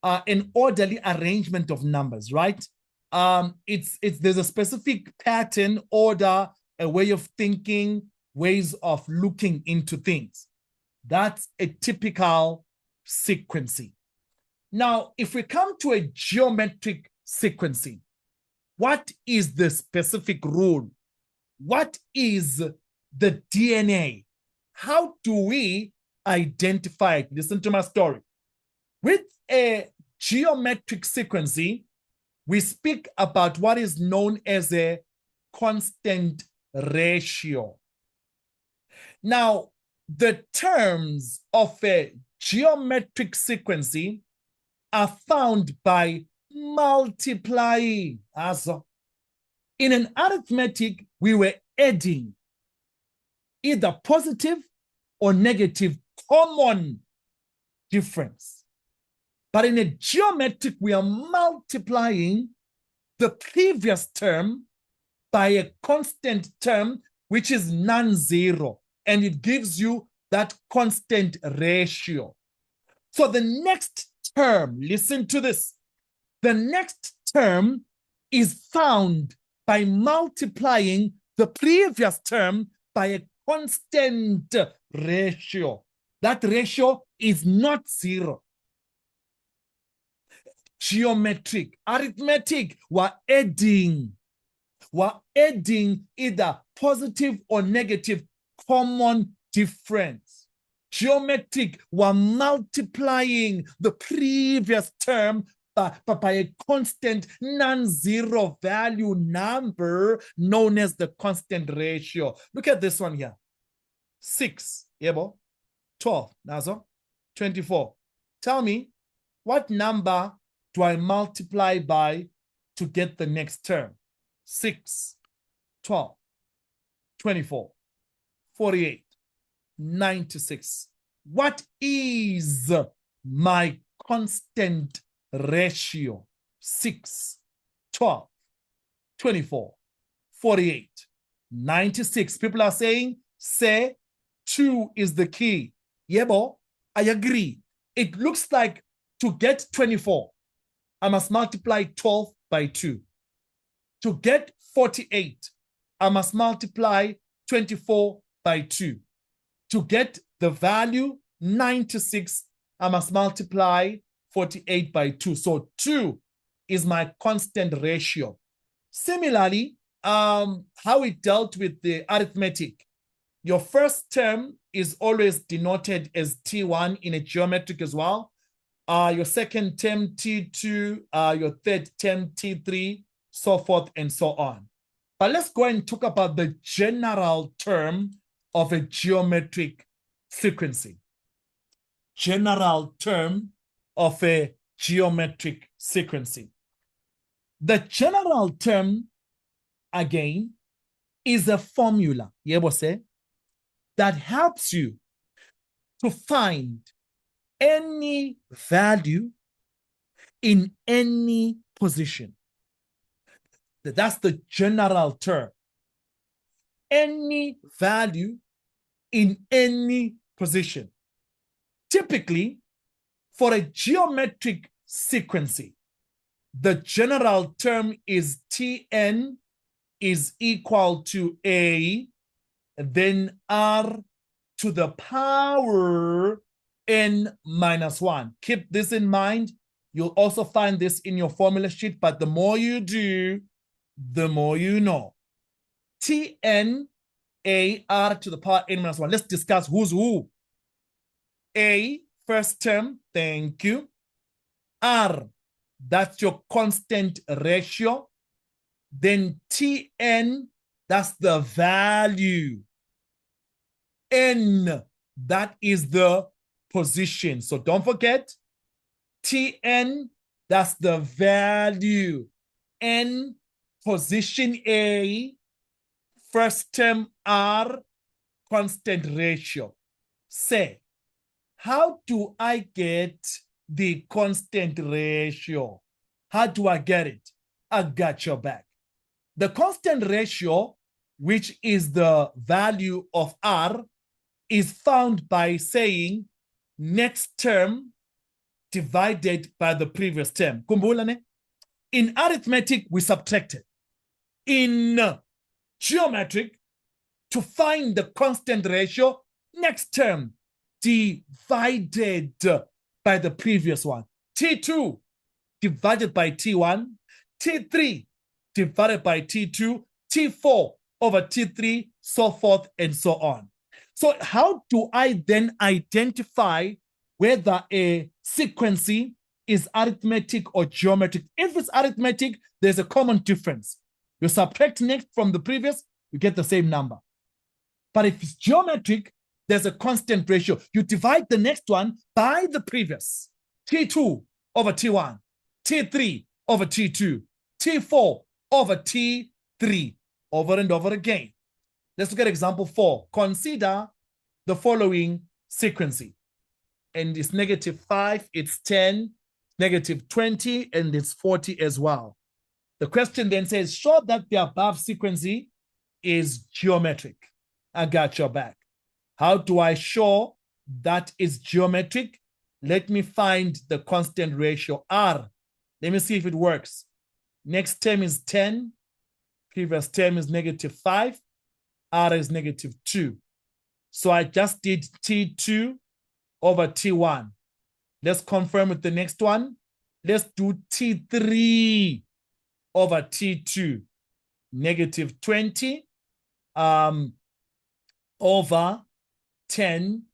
[SPEAKER 1] an orderly arrangement of numbers, right? There's a specific pattern, order, a way of thinking, ways of looking into things. That's a typical sequencing. Now, if we come to a geometric sequencing, what is the specific rule? What is the DNA? How do we identify it? Listen to my story. With a geometric sequencing, we speak about what is known as a constant ratio. Now, the terms of a geometric sequencing are found by multiplying. Also, in an arithmetic, we were adding either positive or negative common difference. But in a geometric, we are multiplying the previous term by a constant term, which is non-zero, and it gives you that constant ratio. So the next term, listen to this, the next term is found by multiplying the previous term by a constant ratio. That ratio is not zero. Geometric, arithmetic, we're adding either positive or negative common difference. Geometric, we're multiplying the previous term by a constant non-zero value number known as the constant ratio. Look at this one here. 6, yebo, 12, nazo, 24. Tell me, what number do I multiply by to get the next term? 6, 12, 24, 48, 96. What is my constant ratio? 6, 12, 24, 48, 96. People are saying, say 2 is the key. Yebo, I agree. It looks like to get 24, I must multiply 12 by 2. To get 48, I must multiply 24 by 2. To get the value 96, I must multiply 48 by 2. So 2 is my constant ratio. Similarly, how it dealt with the arithmetic. Your first term is always denoted as T1 in a geometric as well. Your second term T2, your third term T3, so forth and so on. But let's go and talk about the general term of a geometric sequencing. General term of a geometric sequencing. The general term, again, is a formula, that helps you to find any value in any position. That's the general term. Any value in any position. Typically, for a geometric sequencing, the general term is Tn is equal to A, then R to the power n minus 1. Keep this in mind. You'll also find this in your formula sheet, but the more you do, the more you know. Tn A R to the power n minus 1. Let's discuss who's who. A, first term, thank you. R, that's your constant ratio. Then Tn, that's the value. N, that is the position. So don't forget, Tn, that's the value. N, position A, first term R, constant ratio. Say, how do I get the constant ratio? How do I get it? I got your back. The constant ratio which is the value of R, is found by saying next term divided by the previous term. Kumbula ne? In arithmetic, we subtracted. In geometric, to find the constant ratio, next term divided by the previous one. T2 divided by T1, T3 divided by T2, T4 over T3, so forth and so on. So how do I then identify whether a sequence is arithmetic or geometric? If it's arithmetic, there's a common difference. You subtract next from the previous, you get the same number. But if it's geometric, there's a constant ratio. You divide the next one by the previous. T2 over T1, T3 over T2, T4 over T3, over and over again. Let's look at example 4. Consider the following sequence. And it's -5, it's 10, -20, and it's 40 as well. The question then says, show that the above sequence is geometric. I got your back. How do I show that is geometric? Let me find the constant ratio R. Let me see if it works. Next term is 10. Previous term is -5. R is -2. So I just did T2 over T1. Let's confirm with the next one. Let's do T3 over T2. -20 over 10.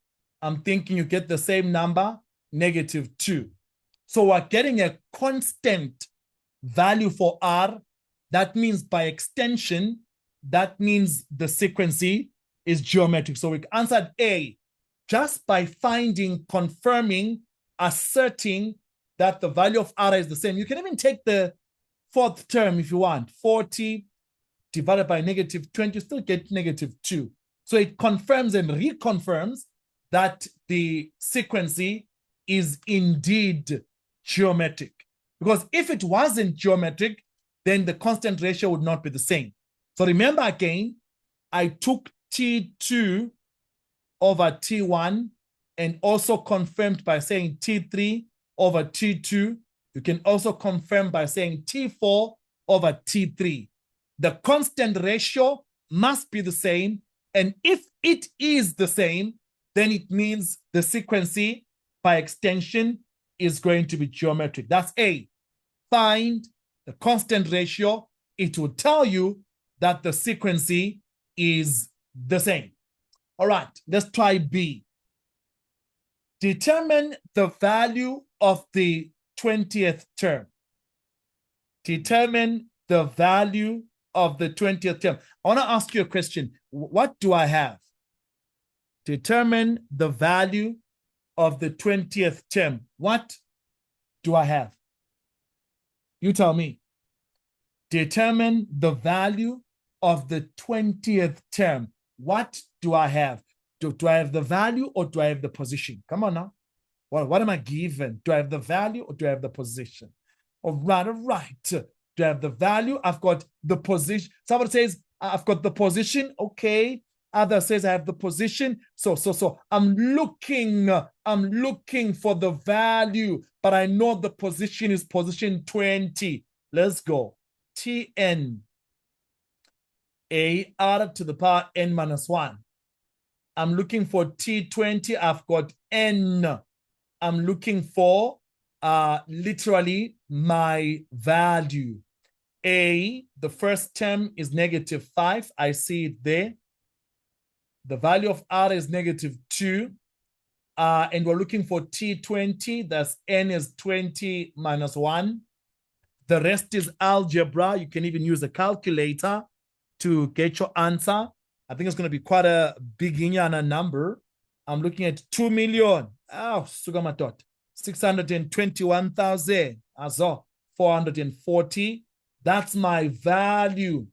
[SPEAKER 1] I'm thinking you get the same number, -2. So we're getting a constant value for R. That means by extension, that means the sequence is geometric. So we answered A just by finding, confirming, asserting that the value of R is the same. You can even take the fourth term if you want. 40 divided by -20, you still get -2. So it confirms and reconfirms that the sequence is indeed geometric. Because if it wasn't geometric, then the constant ratio would not be the same. So remember again, I took T2 over T1 and also confirmed by saying T3 over T2. You can also confirm by saying T4 over T3. The constant ratio must be the same. And if it is the same, then it means the sequence by extension is going to be geometric. That's A. Find the constant ratio. It will tell you that the sequence is the same. All right, let's try B. Determine the value of the 20th term. Determine the value of the 20th term. I want to ask you a question. What do I have? Determine the value of the 20th term. What do I have? You tell me. Determine the value of the 20th term. What do I have? Do I have the value or do I have the position? Come on now. What am I given? Do I have the value or do I have the position? All right. Do I have the value? I've got the position. Somebody says, I've got the position. Okay. Other says I have the position. So I'm looking for the value, but I know the position is position 20. Let's go. Tn AR to the power n minus 1. I'm looking for T20. I've got n. I'm looking for literally my value. A, the first term is -5. I see it there. The value of R is -2. And we're looking for T20. That's n is 20 minus 1. The rest is algebra. You can even use a calculator to get your answer. I think it's going to be quite a big number. I'm looking at 2 million. Oh, Sugamatot. 621,000. Azo, 440. That's my value.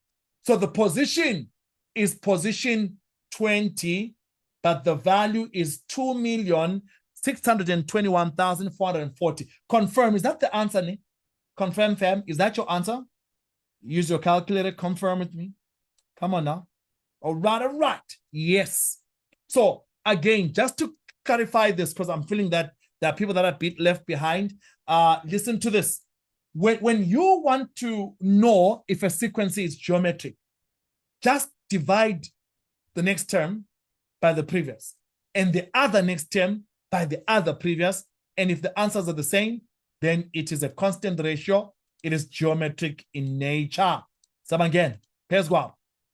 [SPEAKER 1] So the position is position 20, but the value is 2,621,440. Confirm. Is that the answer, Nick? Confirm, fam. Is that your answer? Use your calculator. Confirm with me. Come on now. All right. Yes. So again, just to clarify this, because I'm feeling that there are people that are a bit left behind. Listen to this. When you want to know if a sequence is geometric, just divide the next term by the previous and the other next term by the other previous. And if the answers are the same, then it is a constant ratio. It is geometric in nature. So again, here's one.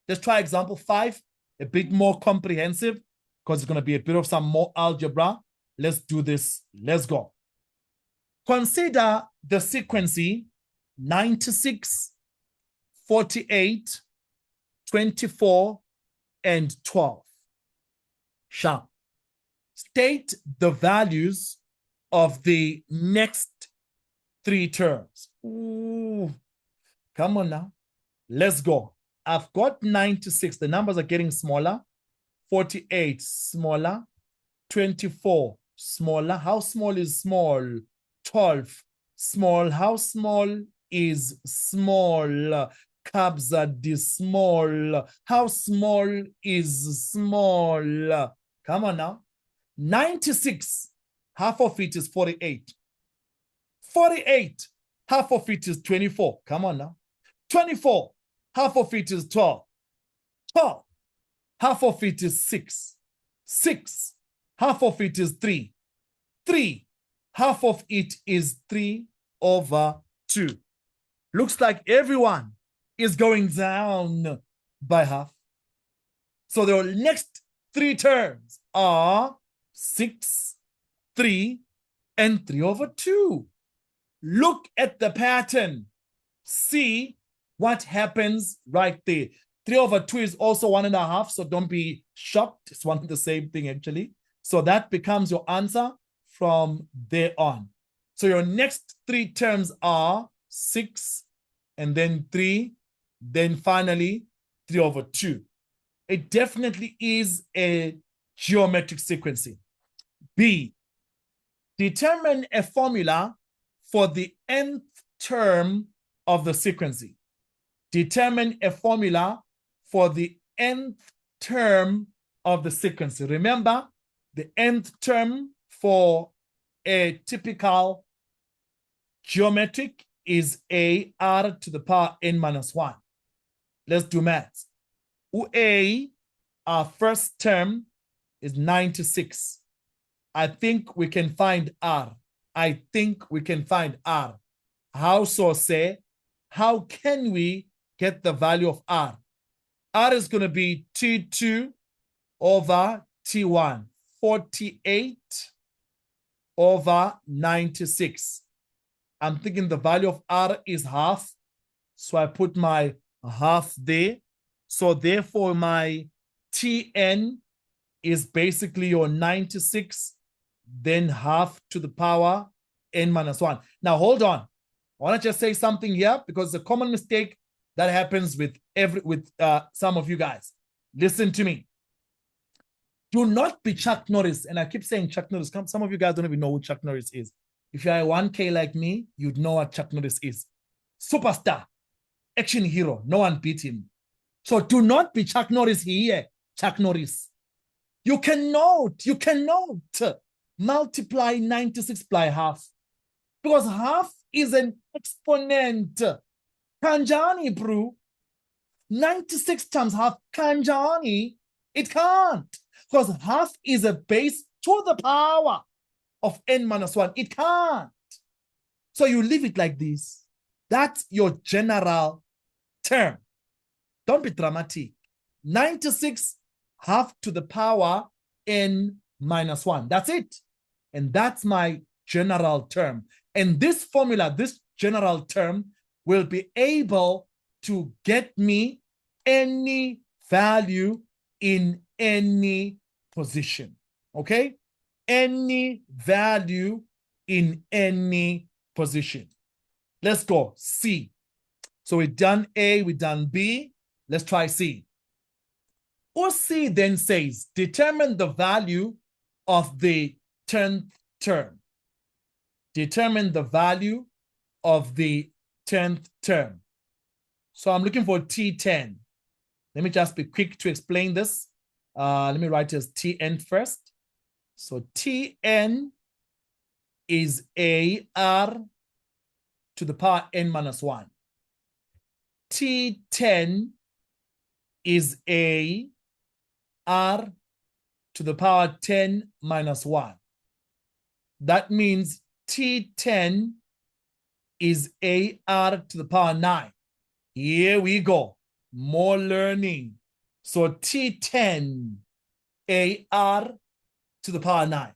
[SPEAKER 1] Let's try example 5, a bit more comprehensive because it's going to be a bit of some more algebra. Let's do this. Let's go. Consider the sequence 96, 48, 24, and 12. Sharp. State the values of the next 3 terms. Ooh, come on now. Let's go. I've got 96. The numbers are getting smaller. 48, smaller. 24, smaller. How small is small? 12, small. How small is small? Cubs are small. How small is small? Come on now. 96, half of it is 48. 48, half of it is 24. Come on now. 24, half of it is 12. 12, half of it is 6. 6, half of it is 3. 3, half of it is 3/2. Looks like everyone is going down by half. So the next 3 terms are 6, 3, and 3/2. Look at the pattern. See what happens right there. 3/2 is also 1.5, so don't be shocked. It's one and the same thing, actually. So that becomes your answer from there on. So your next 3 terms are 6, and then 3, then finally 3/2. It definitely is a geometric sequencing. B, determine a formula for the nth term of the sequencing. Determine a formula for the nth term of the sequencing. Remember, the nth term for a typical geometric is r to the power n minus 1. Let's do maths. A, our first term, is 96. I think we can find r. I think we can find r. How so, say? How can we get the value of r? R is going to be T2 over T1. 48 over 96. I'm thinking the value of r is half. So I put my half there. So therefore my Tn is basically your 96, then half to the power n minus 1. Now hold on. I want to just say something here because it's a common mistake that happens with some of you guys. Listen to me. Do not be Chuck Norris. And I keep saying Chuck Norris. Some of you guys don't even know who Chuck Norris is. If you're a 1K like me, you'd know what Chuck Norris is. Superstar, action hero. No one beat him. So do not be Chuck Norris here, Chuck Norris. You cannot multiply 96 by half because half is an exponent. Kanjani, bro. 96 times half, Kanjani. It can't because half is a base to the power of n minus 1. It can't. So you leave it like this. That's your general term. Don't be dramatic. 96 half to the power n minus 1. That's it. And that's my general term. And this formula, this general term, will be able to get me any value in any position. Okay? Any value in any position. Let's go. C. So we've done A, we've done B. Let's try C. Or C then says, determine the value of the 10th term. Determine the value of the 10th term. So I'm looking for T10. Let me just be quick to explain this. Let me write it as Tn first. So Tn is AR to the power n minus 1. T10 is AR to the power 10 minus 1. That means T10 is AR to the power 9. Here we go. More learning. So T10 AR to the power 9.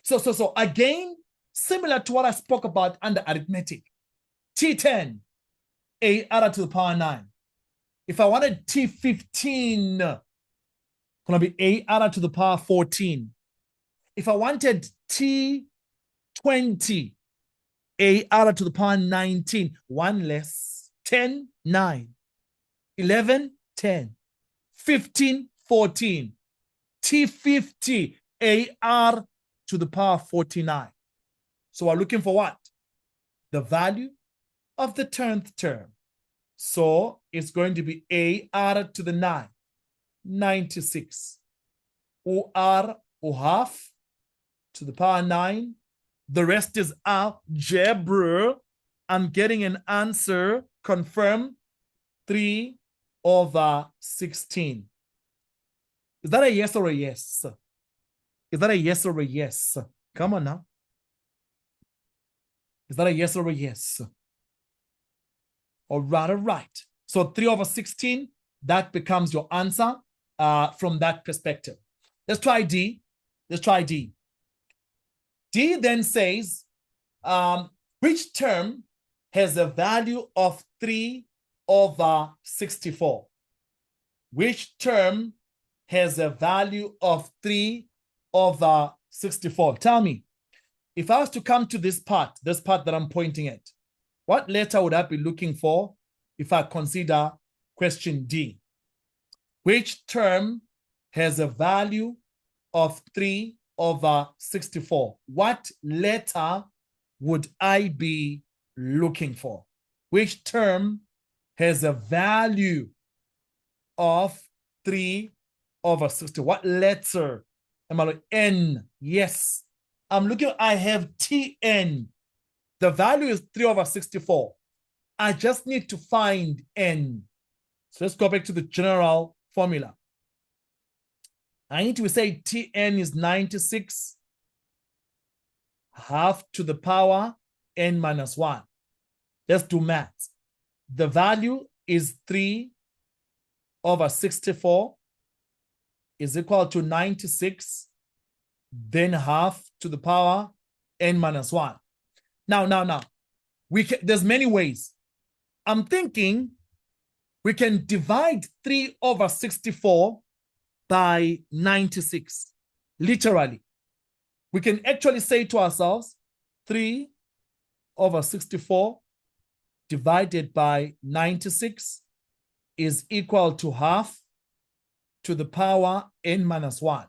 [SPEAKER 1] So again, similar to what I spoke about under arithmetic. T10 AR to the power 9. If I wanted T15, gonna be AR to the power 14. If I wanted T20, AR to the power 19, one less, 10, 9, 11, 10, 15, 14, T50, AR to the power 49. So we're looking for what? The value of the 10th term. So it's going to be AR to the 9, 96. OR, or half, to the power 9. The rest is algebra. I'm getting an answer, confirm, 3/16. Is that a yes or a yes? Is that a yes or a yes? Come on now. Is that a yes or a yes? All right. So 3/16, that becomes your answer from that perspective. Let's try D. D then says, which term has a value of 3/64? Which term has a value of 3/64? Tell me, if I was to come to this part that I'm pointing at, what letter would I be looking for if I consider question D? Which term has a value of 3/64? What letter would I be looking for? Which term has a value of 3/60? What letter am I looking? N. Yes. I'm looking, I have Tn. The value is 3/64. I just need to find N. So let's go back to the general formula. I need to say Tn is 96 half to the power n minus 1. Let's do math. The value is 3/64 is equal to 96, then half to the power n minus 1. Now, there's many ways. I'm thinking we can divide 3/64 by 96. Literally. We can actually say to ourselves, 3/64 divided by 96 is equal to half to the power n minus 1.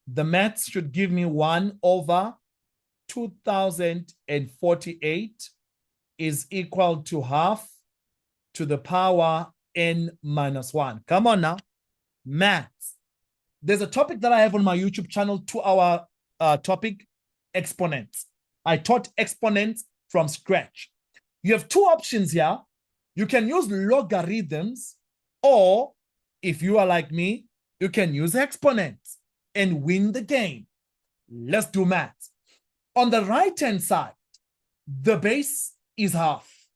[SPEAKER 1] The maths should give me 1/2048 is equal to half to the power n minus 1. Come on now. Maths. There's a topic that I have on my YouTube channel, 2-hour topic, exponents. I taught exponents from scratch. You have two options here. You can use logarithms, or if you are like me, you can use exponents and win the game. Let's do maths. On the right-hand side, the base is half.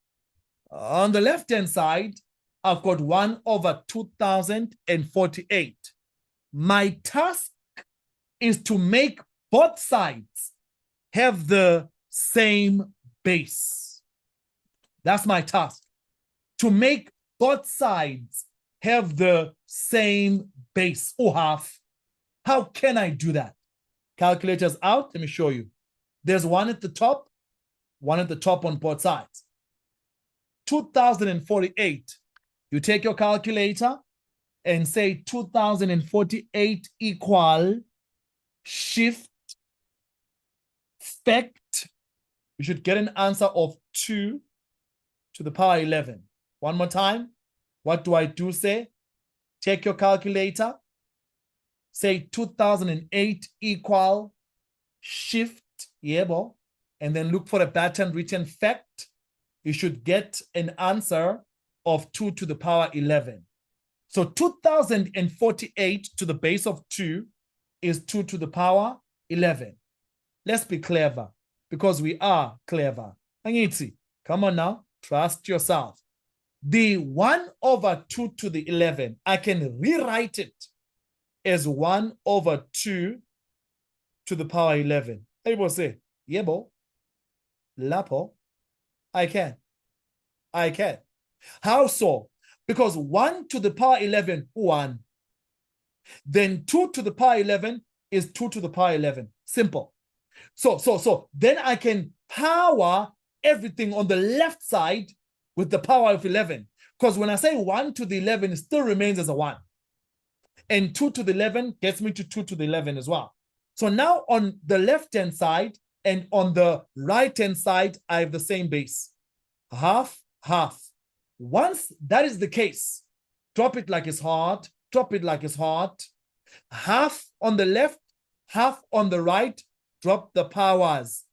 [SPEAKER 1] On the left-hand side, I've got 1/2048. My task is to make both sides have the same base. That's my task. To make both sides have the same base, or half. How can I do that? Calculators out. Let me show you. There's one at the top on both sides. 2048. You take your calculator and say 2048 equal shift fact. You should get an answer of 2 to the power 11. One more time. What do I do say? Take your calculator. Say 2008 equal shift, yebo, and then look for a pattern written fact. You should get an answer of 2 to the power 11. So 2048 to the base of 2 is 2 to the power 11. Let's be clever, because we are clever. Angiti, come on now, trust yourself. The 1 over 2 to the 11, I can rewrite it as 1 over 2 to the power 11. Everybody say, yebo, lapo, I can. How so? Because 1 to the power 11, 1. Then 2 to the power 11 is 2 to the power 11. Simple. So then I can power everything on the left side with the power of 11. Because when I say 1 to the 11, it still remains as a 1. And 2 to the 11 gets me to 2 to the 11 as well. So now on the left-hand side and on the right-hand side, I have the same base. Half, half. Once that is the case, drop it like it's hot. Drop it like it's hot. Half on the left, half on the right. Drop the powers.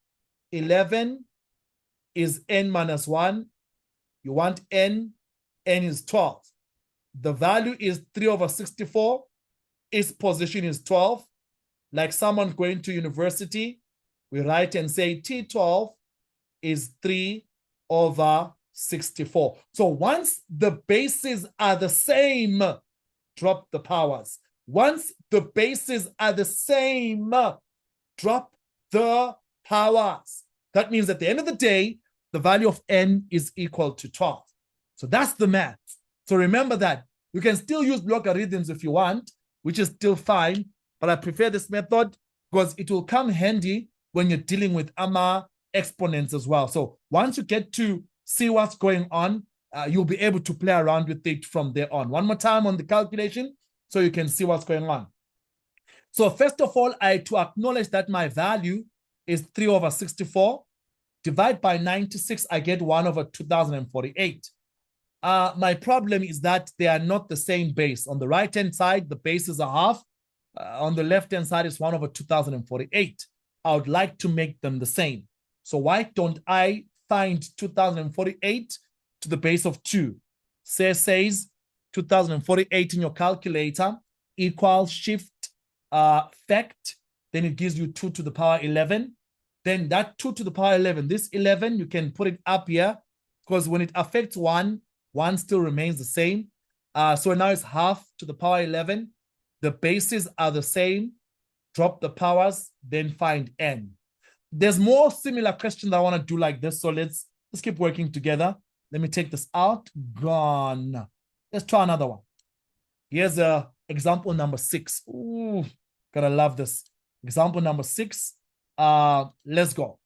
[SPEAKER 1] 11 is n minus 1. You want n is 12. The value is 3 over 64. Its position is 12. Like someone going to university, we write and say T12 is 3 over 64. So once the bases are the same, drop the powers. Once the bases are the same, drop the powers. That means at the end of the day, the value of n is equal to 12. So that's the math. So remember that. You can still use logarithms if you want, which is still fine, but I prefer this method because it will come handy when you're dealing with exponents as well. So once you get to see what's going on, you'll be able to play around with it from there on. One more time on the calculation so you can see what's going on. So first of all, I to acknowledge that my value is 3 over 64. Divide by 96, I get 1 over 2048. My problem is that they are not the same base. On the right-hand side, the base is a half. On the left-hand side, it's 1 over 2048. I would like to make them the same. So why don't I find 2048 to the base of 2? Says 2048 in your calculator equals shift fact. Then it gives you 2 to the power 11. Then that 2 to the power 11, this 11, you can put it up here because when it affects 1, 1 still remains the same. So now it's half to the power 11. The bases are the same. Drop the powers, then find n. There's more similar questions that I want to do like this. So let's keep working together. Let me take this out. Gone. Let's try another one. Here's example number 6. Ooh, gotta love this. Example number 6. Let's go.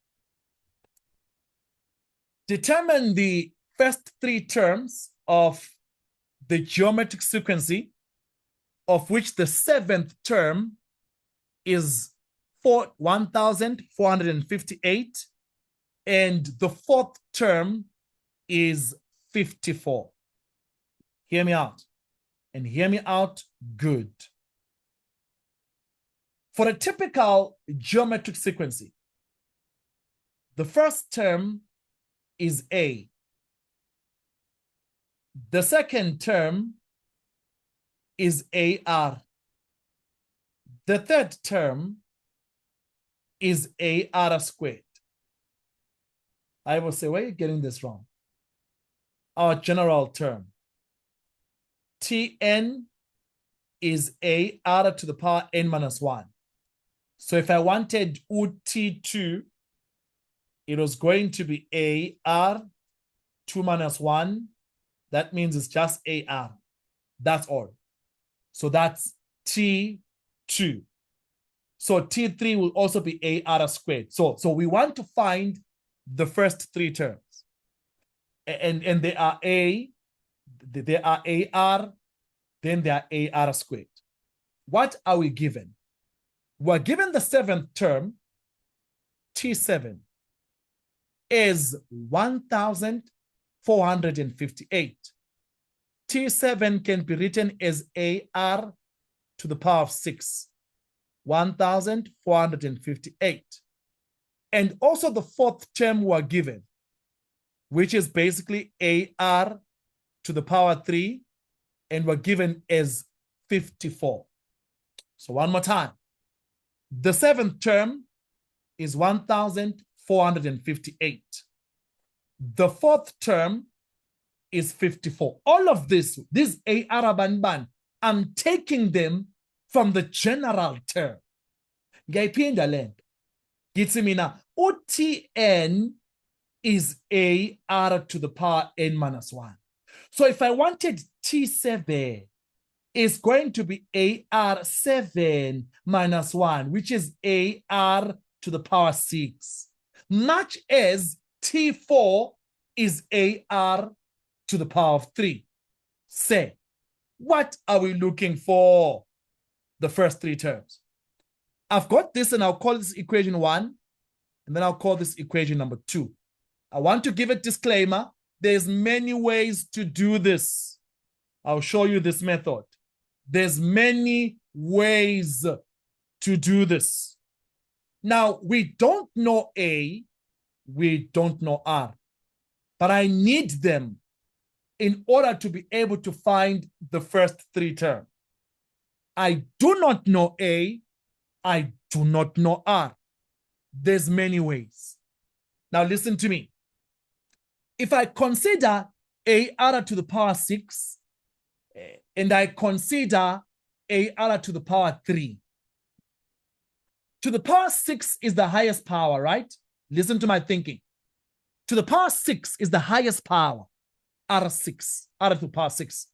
[SPEAKER 1] Determine the first 3 terms of the geometric sequence of which the 7th term is 1,458 and the 4th term is 54. Hear me out and hear me out good. For a typical geometric sequence, the first term is A. The second term is AR. The third term is AR squared. I will say, why are you getting this wrong? Our general term. Tn is AR to the power n minus 1. So if I wanted T2, it was going to be AR 2 minus 1. That means it's just AR. That's all. So that's T2. So T3 will also be AR squared. So we want to find the first 3 terms. And they are AR, then they are AR squared. What are we given? We're given the 7th term, T7, is 1,458. T7 can be written as AR to the power of 6, 1,458. And also the fourth term we're given, which is basically AR to the power 3, and we're given as 54. So one more time. The seventh term is 1,458. The fourth term is 54. All of this, AR ban, I'm taking them from the general term. Ngayiphinda lento. Githi mina uTn is AR to the power n minus 1. So if I wanted T7, it's going to be AR7 minus 1, which is AR to the power 6. Much as T4 is AR to the power of 3. Say, what are we looking for? The first three terms. I've got this, and I'll call this equation 1, and then I'll call this equation number 2. I want to give a disclaimer. There's many ways to do this. I'll show you this method. There's many ways to do this. Now, we don't know A, we don't know R, but I need them in order to be able to find the first three terms. I do not know A, I do not know R. There's many ways. Now listen to me. If I consider AR to the power 6, and I consider AR to the power 3, to the power 6 is the highest power, right? Listen to my thinking. To the power 6 is the highest power, R6, R to the power 6.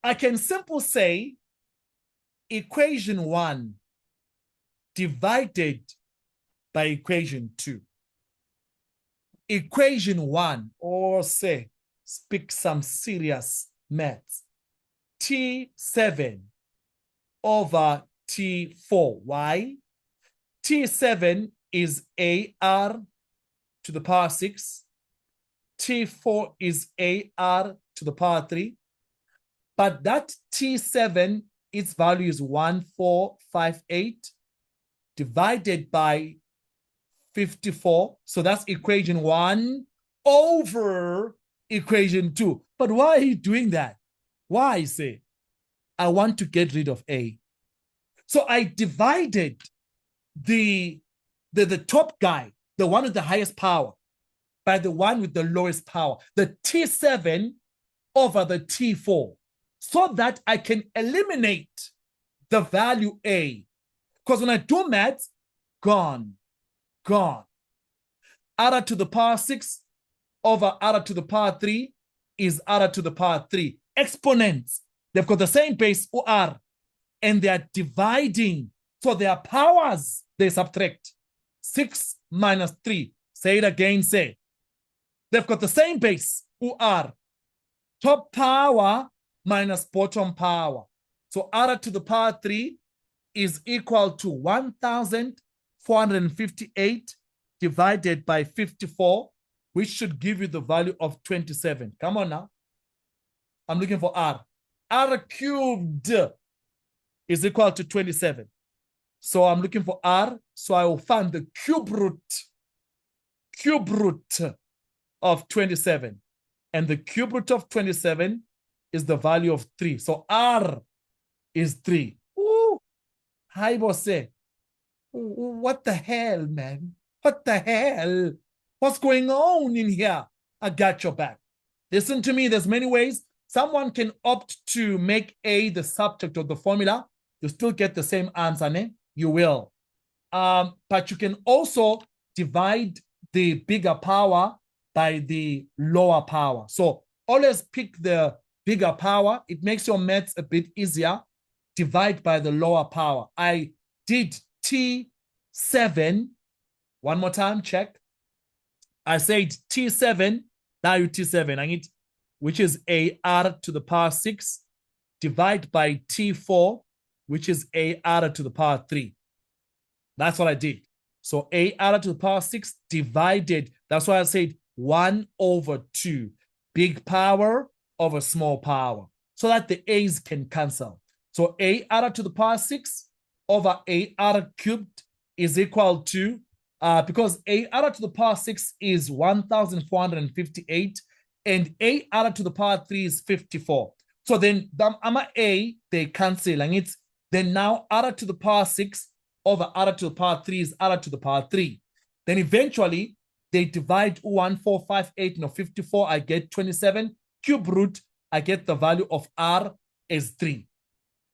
[SPEAKER 1] I can simply say equation 1 divided by equation 2. Equation 1, or say, speak some serious maths. T7 over T4. Why? T7 is AR to the power 6. T4 is AR to the power 3. But that T7, its value is 1458 divided by 54. So that's equation 1 over equation 2. But why are you doing that? Why? Say, I want to get rid of A. So I divided the top guy, the one with the highest power, by the one with the lowest power, the T7 over the T4, so that I can eliminate the value A. Because when I do maths, gone. R to the power 6 over R to the power 3 is R to the power 3. Exponents, they've got the same base, OR, and they are dividing. So their powers, they subtract. 6 minus 3. Say it again, say. They've got the same base, OR. Top power minus bottom power. So R to the power 3 is equal to 1,458 divided by 54, which should give you the value of 27. Come on now. I'm looking for R. R cubed is equal to 27. So I'm looking for R. So I will find the cube root of 27. And the cube root of 27 is the value of 3. So R is 3. Ooh. Hi, boss. What the hell, man? What the hell? What's going on in here? I got your back. Listen to me. There's many ways. Someone can opt to make A the subject of the formula. You still get the same answer, ne? You will. But you can also divide the bigger power by the lower power. So always pick the bigger power. It makes your maths a bit easier. Divide by the lower power. I did T7. One more time, check. I said T7. Now you T7. I need, which is AR to the power 6, divide by T4, which is AR to the power 3. That's what I did. So AR to the power 6 divided, that's why I said 1 over 2. Big power of a small power so that the a's can cancel. So a r to the power 6 over a r cubed is equal to, because a r to the power 6 is 1,458 and a r to the power 3 is 54. So then a, they cancel, and it's then now r to the power 6 over r to the power 3 is r to the power 3. Then eventually they divide 1458 and 54, I get 27. Cube root, I get the value of r as 3.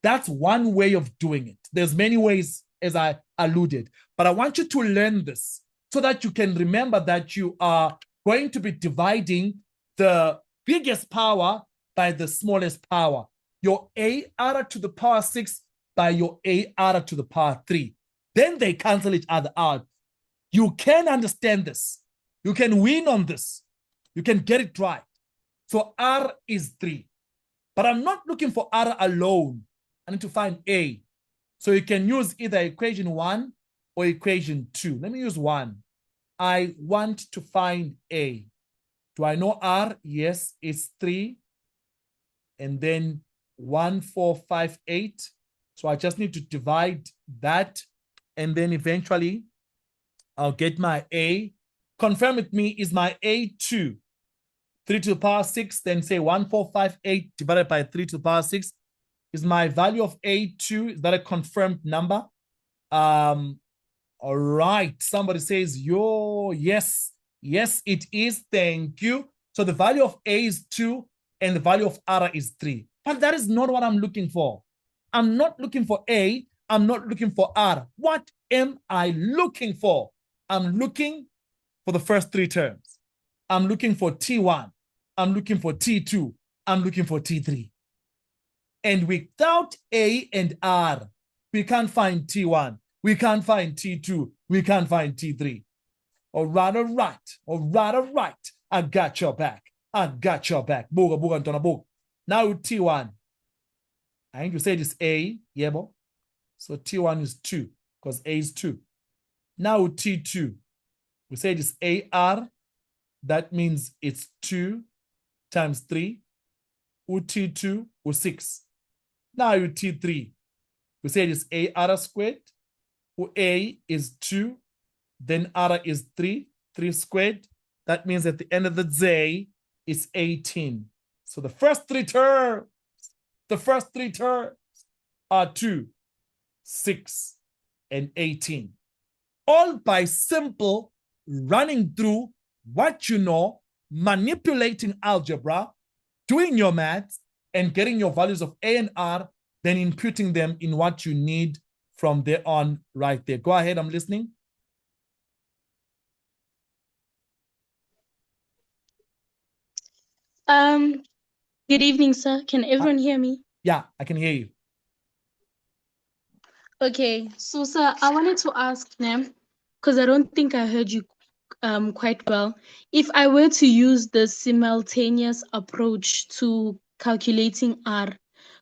[SPEAKER 1] That's one way of doing it. There's many ways, as I alluded, but I want you to learn this so that you can remember that you are going to be dividing the biggest power by the smallest power. Your AR to the power 6 by your AR to the power 3. Then they cancel each other out. You can understand this. You can win on this. You can get it right. So R is 3. But I'm not looking for R alone. I need to find A. So you can use either equation 1 or equation 2. Let me use 1. I want to find A. Do I know R? Yes, it's 3. And then 1458. So I just need to divide that. And then eventually I'll get my A. Confirm with me, is my A 2? 3 to the power 6, then say 1458 divided by 3 to the power 6. Is my value of A 2? Is that a confirmed number? All right. Somebody says, yes. Yes, it is. Thank you. So the value of A is 2 and the value of R is 3. But that is not what I'm looking for. I'm not looking for A. I'm not looking for R. What am I looking for? I'm looking for the first 3 terms. I'm looking for T1. I'm looking for T2. I'm looking for T3. And without A and R, we can't find T1. We can't find T2. We can't find T3. All right. I got your back. Buga, buga, ntona, buga. Now T1. I think you said it's A, yebo. So T1 is 2, because A is 2. Now T2. We said it's AR. That means it's 2 times 3. T2 was 6. Now you T3. We said it's AR squared. A is 2. Then R is 3. 3 squared. That means at the end of the day, it's 18. So the first 3 terms are 2, 6, and 18. All by simple running through what you know, manipulating algebra, doing your maths, and getting your values of A and R, then imputing them in what you need from there on right there. Go ahead, I'm listening.
[SPEAKER 2] Good evening, sir. Can everyone hear me?
[SPEAKER 1] Yeah, I can hear you.
[SPEAKER 2] Okay, so sir, I wanted to ask them, because I don't think I heard you quite well. If I were to use the simultaneous approach to calculating R,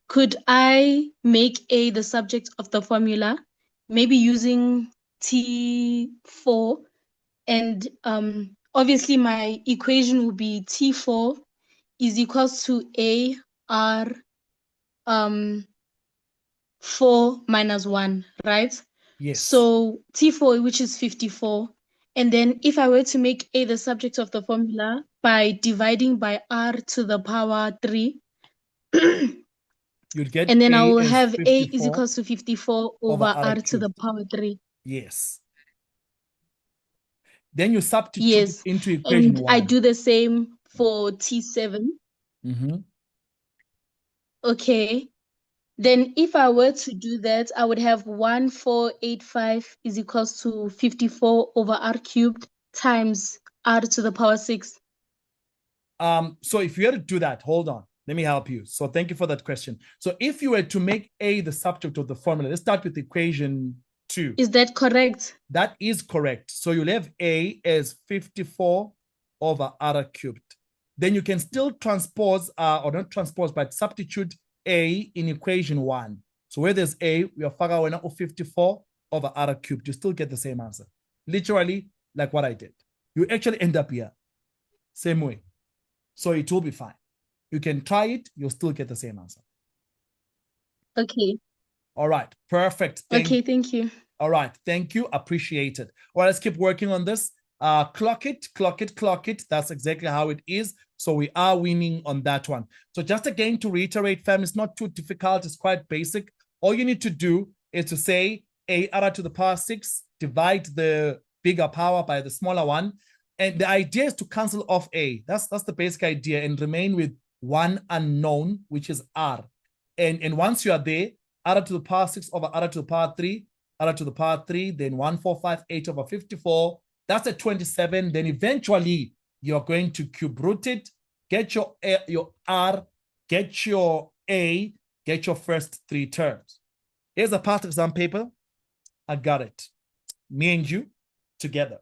[SPEAKER 2] could I make A the subject of the formula, maybe using T4, and obviously my equation will be T4 is equals to AR 4 minus 1, right?
[SPEAKER 1] Yes.
[SPEAKER 2] So T4, which is 54. And then if I were to make A the subject of the formula by dividing by R to the power 3,
[SPEAKER 1] you'd get
[SPEAKER 2] and then
[SPEAKER 1] A
[SPEAKER 2] I will
[SPEAKER 1] as
[SPEAKER 2] have
[SPEAKER 1] 54
[SPEAKER 2] A is equals to 54 over R to the power 3.
[SPEAKER 1] Yes. Then you substitute
[SPEAKER 2] Yes.
[SPEAKER 1] into equation 1.
[SPEAKER 2] I do the same for T7. Okay. Then if I were to do that, I would have 1485 is equals to 54 over R cubed times R to the power 6.
[SPEAKER 1] So if you had to do that, hold on, let me help you. So thank you for that question. So if you were to make A the subject of the formula, let's start with equation 2.
[SPEAKER 2] Is that correct?
[SPEAKER 1] That is correct. So you'll have A as 54 over R cubed. Then you can still transpose, or not transpose, but substitute A in equation 1. So where there's A, we are figuring out 54 over R cubed. You still get the same answer. Literally, like what I did. You actually end up here. Same way. So it will be fine. You can try it, you'll still get the same answer.
[SPEAKER 2] Okay.
[SPEAKER 1] All right, perfect.
[SPEAKER 2] Thank you.
[SPEAKER 1] All right, thank you, appreciate it. Well, let's keep working on this. Clock it, clock it, clock it. That's exactly how it is. So we are winning on that one. So just again to reiterate, fam, it's not too difficult. It's quite basic. All you need to do is to say a r to the power 6, divide the bigger power by the smaller one. And the idea is to cancel off a. That's the basic idea, and remain with one unknown, which is r. And once you are there, r to the power 6 over r to the power 3, r to the power 3, then 1458 over 54. That's a 27. Then eventually you're going to cube root it, get your r, get your a, get your first 3 terms. Here's a past exam paper. I got it. Me and you together.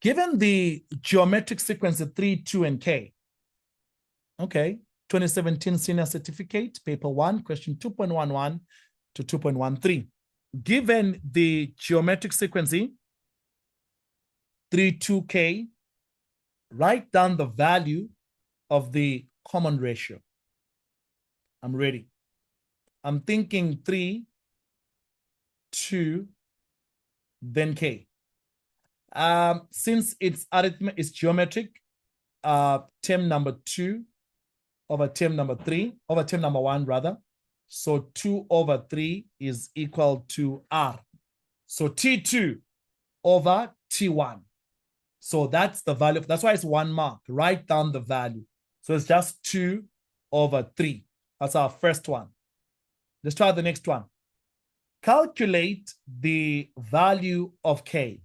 [SPEAKER 1] Given the geometric sequence of 3, 2, and k, okay, 2017 Senior Certificate, Paper 1, question 2.11 to 2.13. Given the geometric sequence 3, 2k, write down the value of the common ratio. I'm ready. I'm thinking 3, 2, then k. Since it's arithmetic, it's geometric, term number 2 over term number 3, over term number 1 rather. So 2 over 3 is equal to r. So T2 over T1. So that's the value. That's why it's 1 mark. Write down the value. So it's just 2 over 3. That's our first one. Let's try the next one. Calculate the value of k.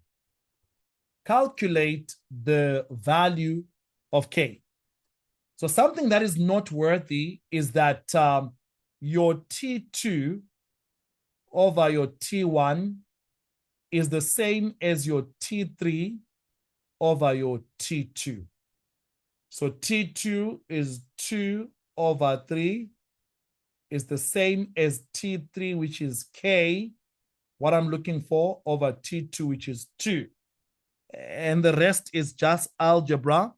[SPEAKER 1] Calculate the value of k. So something that is noteworthy is that your T2 over your T1 is the same as your T3 over your T2. So T2 is 2 over 3, is the same as T3, which is k, what I'm looking for, over T2, which is 2. And the rest is just algebra.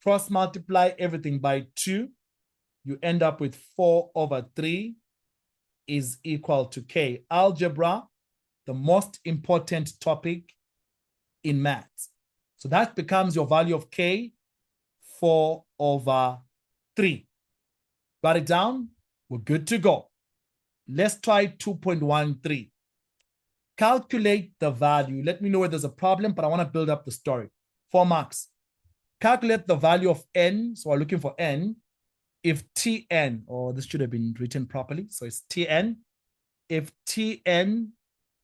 [SPEAKER 1] Cross multiply everything by 2. You end up with 4 over 3 is equal to k. Algebra, the most important topic in maths. So that becomes your value of k, 4 over 3. Write it down. We're good to go. Let's try 2.13. Calculate the value. Let me know where there's a problem, but I want to build up the story. 4 marks. Calculate the value of n. So we're looking for n. If Tn, or this should have been written properly. So it's Tn. If Tn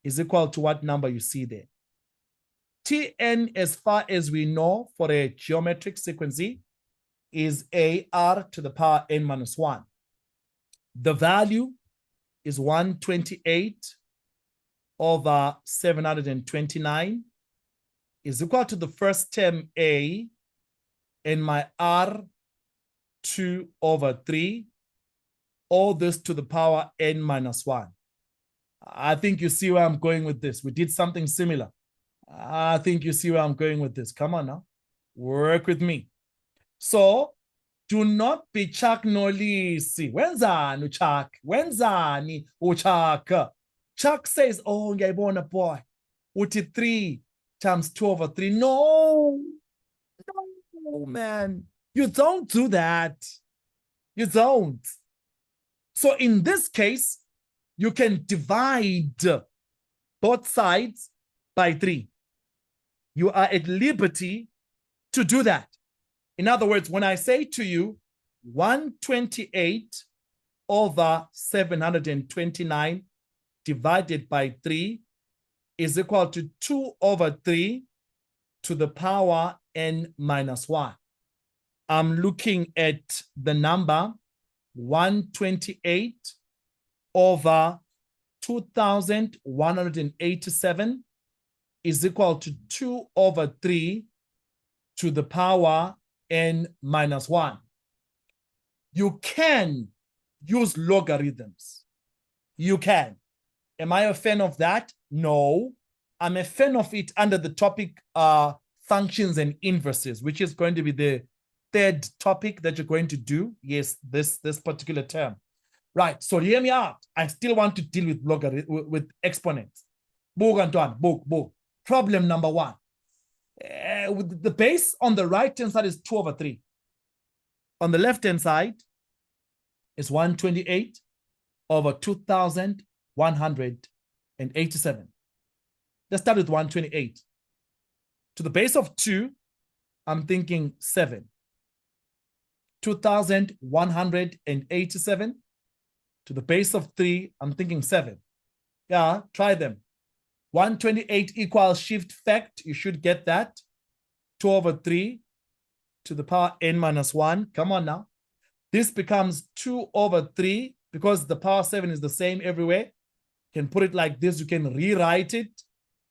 [SPEAKER 1] is equal to what number you see there. Tn, as far as we know for a geometric sequence, is ar to the power n minus 1. The value is 128 over 729 is equal to the first term a, and my r 2 over 3, all this to the power n minus 1. I think you see where I'm going with this. We did something similar. I think you see where I'm going with this. Come on now. Work with me. So, do not be Chuck Nolisi. Wenzani Chuck? Wenzani Chuck? Chuck says, oh, ngiyayibona boy. Uti 3 times 2 over 3. No, man. You don't do that. You don't. So in this case, you can divide both sides by 3. You are at liberty to do that. In other words, when I say to you 128 over 729 divided by 3 is equal to 2 over 3 to the power n minus 1. I'm looking at the number 128 over 2,187 is equal to 2 over 3 to the power n minus 1. You can use logarithms. You can. Am I a fan of that? No. I'm a fan of it under the topic functions and inverses, which is going to be the third topic that you're going to do. Yes, this particular term. Right, so hear me out. I still want to deal with with exponents. Book. Problem number one. With the base on the right-hand side is 2 over 3. On the left-hand side is 128 over 2,187. Let's start with 128. To the base of 2, I'm thinking 7. 2,187. To the base of 3, I'm thinking 7. Yeah, try them. 128 equals shift fact. You should get that. 2 over 3 to the power n minus 1. Come on now. This becomes 2 over 3 because the power 7 is the same everywhere. You can put it like this. You can rewrite it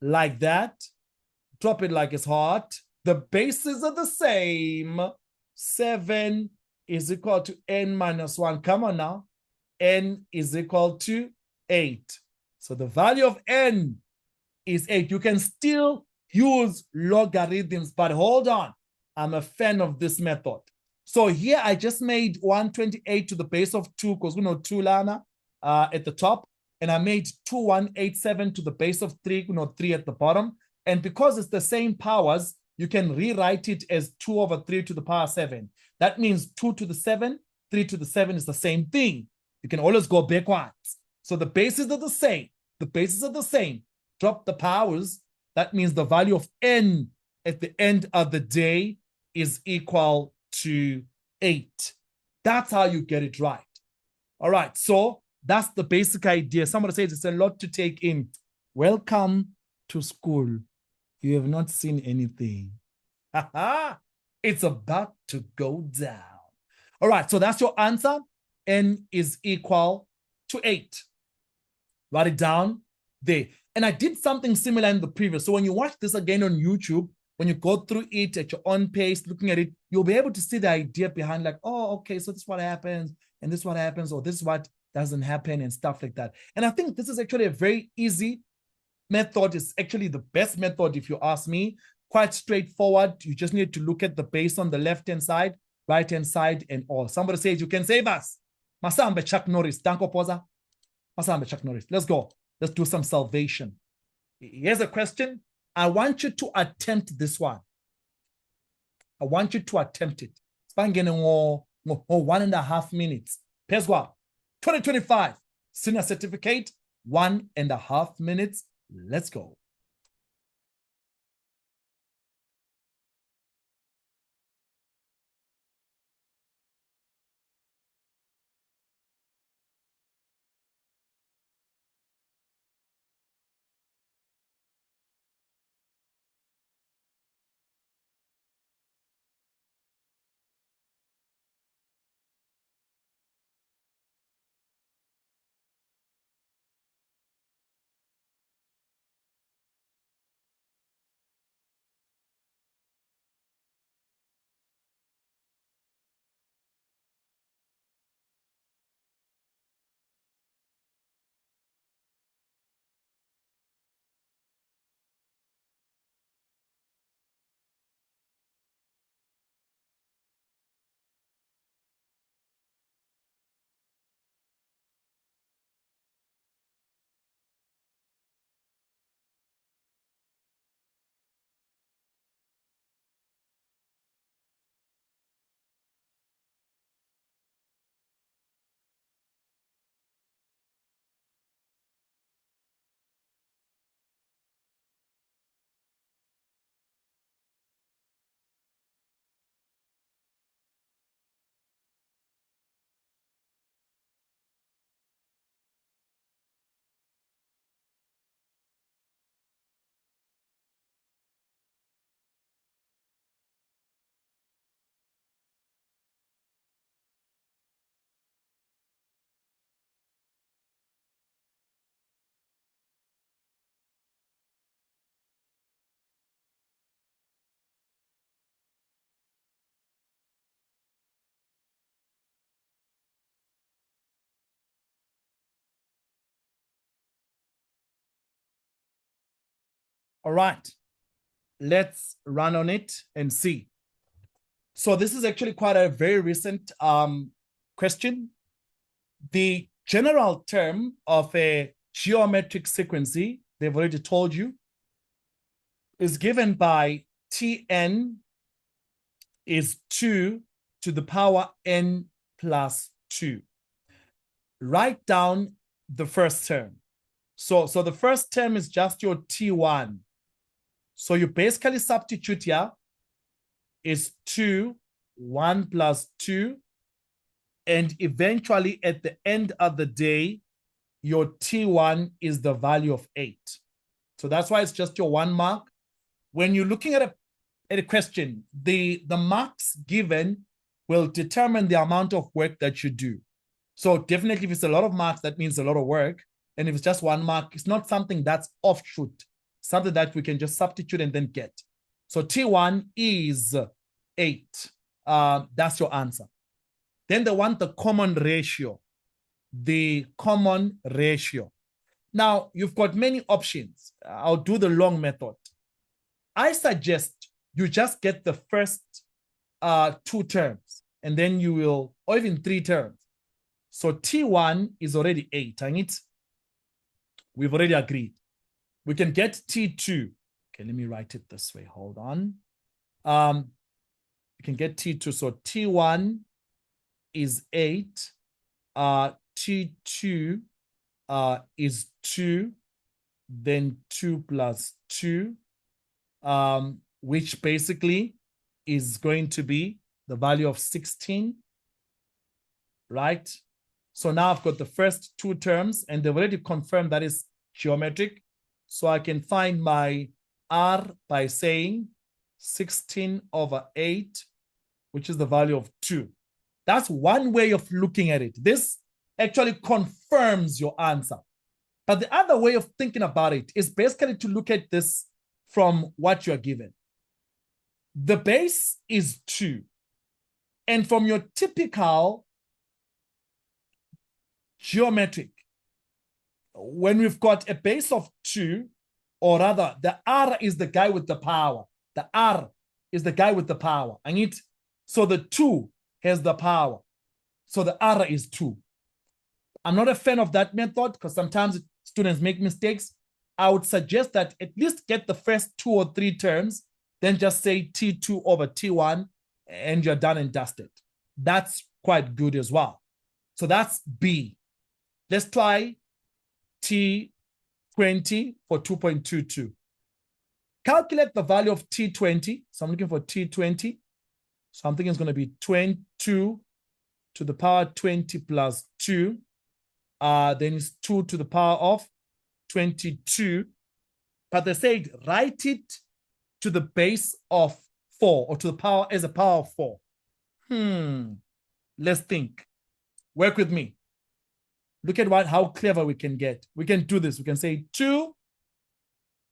[SPEAKER 1] like that. Drop it like it's hot. The bases are the same. 7 is equal to n minus 1. Come on now. N is equal to 8. So the value of n is 8. You can still use logarithms, but hold on. I'm a fan of this method. So here I just made 128 to the base of 2 because we know 2 lana at the top. And I made 2187 to the base of 3, 3 at the bottom. And because it's the same powers, you can rewrite it as 2 over 3 to the power 7. That means 2 to the 7, 3 to the 7 is the same thing. You can always go backwards. So the bases are the same. The bases are the same. Drop the powers. That means the value of n at the end of the day is equal to 8. That's how you get it right. All right, so that's the basic idea. Somebody says it's a lot to take in. Welcome to school. You have not seen anything. It's about to go down. All right, so that's your answer. N is equal to 8. Write it down there. And I did something similar in the previous. So when you watch this again on YouTube, when you go through it at your own pace, looking at it, you'll be able to see the idea behind like, oh, okay, so this is what happens, and this is what happens, or this is what doesn't happen, and stuff like that. And I think this is actually a very easy method. It's actually the best method, if you ask me. Quite straightforward. You just need to look at the base on the left-hand side, right-hand side, and all. Somebody says, you can save us. Masambe Chuck Norris. Danko Poza. Masambe Chuck Norris. Let's go. Let's do some salvation. Here's a question. I want you to attempt this one. I want you to attempt it. It's been getting 1.5 minutes. Peswa, 2025, senior certificate, 1.5 minutes. Let's go. All right, let's run on it and see. So this is actually quite a very recent question. The general term of a geometric sequence, they've already told you, is given by Tn is 2 to the power n plus 2. Write down the first term. So the first term is just your T1. So you basically substitute here is 2, 1 plus 2. And eventually at the end of the day, your T1 is the value of 8. So that's why it's just your 1 mark. When you're looking at a question, the marks given will determine the amount of work that you do. So definitely if it's a lot of marks, that means a lot of work. And if it's just 1 mark, it's not something that's offshoot, something that we can just substitute and then get. So T1 is 8. That's your answer. Then they want the common ratio. The common ratio. Now, you've got many options. I'll do the long method. I suggest you just get the first 2 terms, and then you will, or even 3 terms. So T1 is already 8, and we've already agreed. We can get T2. Okay, let me write it this way. Hold on. We can get T2. So T1 is 8. T2 is 2. Then 2 plus 2, which basically is going to be the value of 16, right? So now I've got the first 2 terms, and they've already confirmed that is geometric. So I can find my R by saying 16 over 8, which is the value of 2. That's one way of looking at it. This actually confirms your answer. But the other way of thinking about it is basically to look at this from what you're given. The base is 2. And from your typical geometric, when we've got a base of 2, or rather, the R is the guy with the power. The R is the guy with the power. So the 2 has the power. So the R is 2. I'm not a fan of that method because sometimes students make mistakes. I would suggest that at least get the first 2 or 3 terms, then just say T2 over T1, and you're done and dusted. That's quite good as well. So that's B. Let's try T20 for 2.22. Calculate the value of T20. So I'm looking for T20. So I'm thinking it's going to be 22 to the power 20 plus 2. Then it's 2 to the power of 22. But they said write it to the base of 4, or to the power as a power of 4. Let's think. Work with me. Look at how clever we can get. We can do this. We can say 2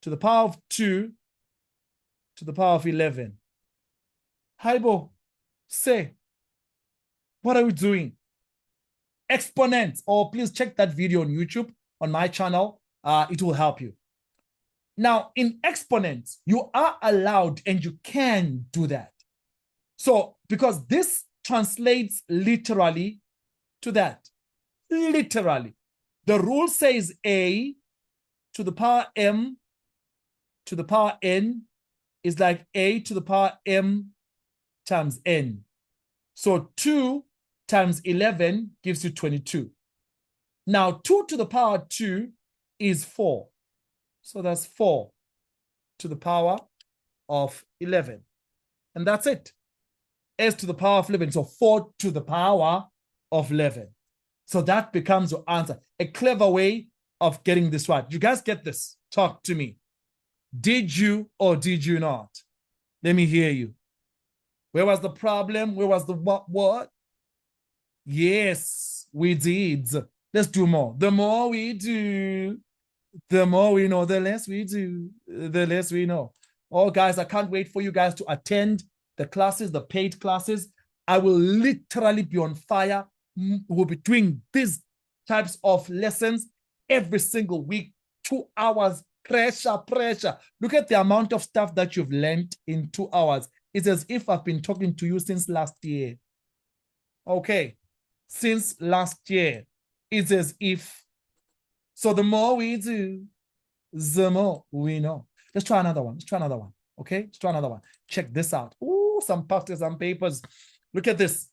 [SPEAKER 1] to the power of 2 to the power of 11. Haibo, say, what are we doing? Exponents. Or please check that video on YouTube, on my channel. It will help you. Now, in exponents, you are allowed and you can do that. So, because this translates literally to that. Literally. The rule says A to the power M to the power N is like A to the power M times N. So 2 times 11 gives you 22. Now, 2 to the power 2 is 4. So that's 4 to the power of 11. And that's it. S to the power of 11. So 4 to the power of 11. So that becomes your answer. A clever way of getting this right. You guys get this? Talk to me. Did you or did you not? Let me hear you. Where was the problem? Where was the what? Yes, we did. Let's do more. The more we do, the more we know. The less we do, the less we know. Oh, guys, I can't wait for you guys to attend the classes, the paid classes. I will literally be on fire. We'll be doing these types of lessons every single week, 2 hours, pressure. Look at the amount of stuff that you've learned in 2 hours. It's as if I've been talking to you since last year. Okay, since last year. It's as if. So the more we do, the more we know. Let's try another one. Let's try another one. Okay, let's try another one. Check this out. Oh, some pastors and papers. Look at this.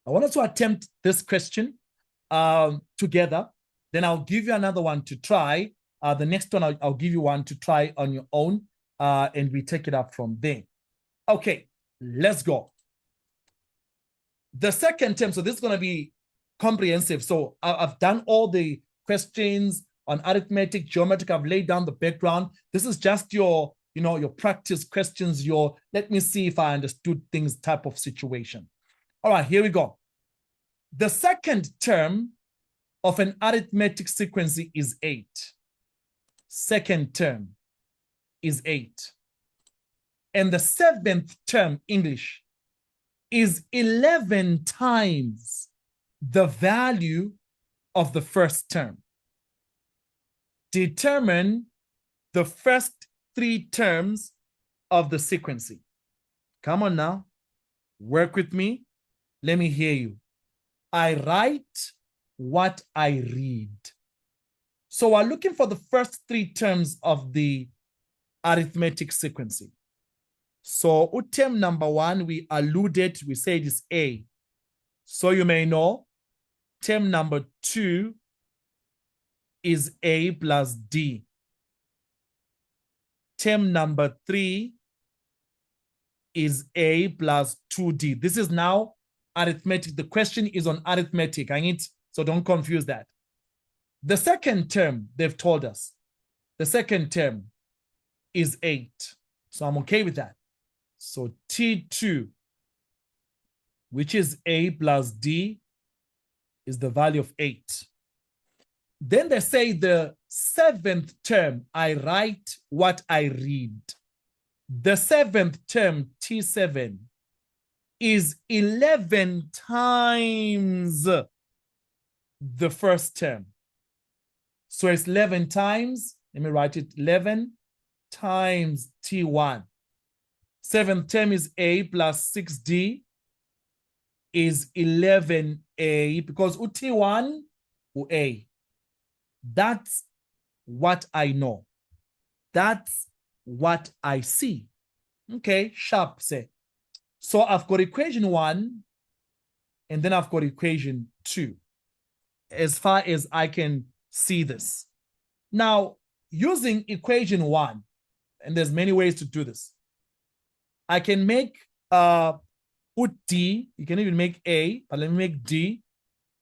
[SPEAKER 1] I want us to attempt this question together. Then I'll give you another one to try. The next one, I'll give you one to try on your own, and we take it up from there. Okay, let's go. The second term, so this is going to be comprehensive. So I've done all the questions on arithmetic, geometric. I've laid down the background. This is just your, your practice questions, your let me see if I understood things type of situation. All right, here we go. The second term of an arithmetic sequence is 8. Second term is 8. And the seventh term, English, is 11 times the value of the first term. Determine the first 3 terms of the sequence. Come on now. Work with me. Let me hear you. I write what I read. So we're looking for the first 3 terms of the arithmetic sequence. So term number 1, we alluded, we said is A. So you may know term number 2 is A plus D. Term number 3 is A plus 2D. This is now arithmetic. The question is on arithmetic. So don't confuse that. The second term, they've told us, the second term is 8. So I'm okay with that. So T2, which is A plus D, is the value of 8. Then they say the seventh term, I write what I read. The seventh term, T7, is 11 times the first term. So it's 11 times, let me write it, 11 times T1. Seventh term is A plus 6D is 11A because T1 A. That's what I know. That's what I see. Okay, sharp say. So I've got equation 1 and then I've got equation 2 as far as I can see this. Now, using equation 1, and there's many ways to do this. I can make put D, you can even make A, but let me make D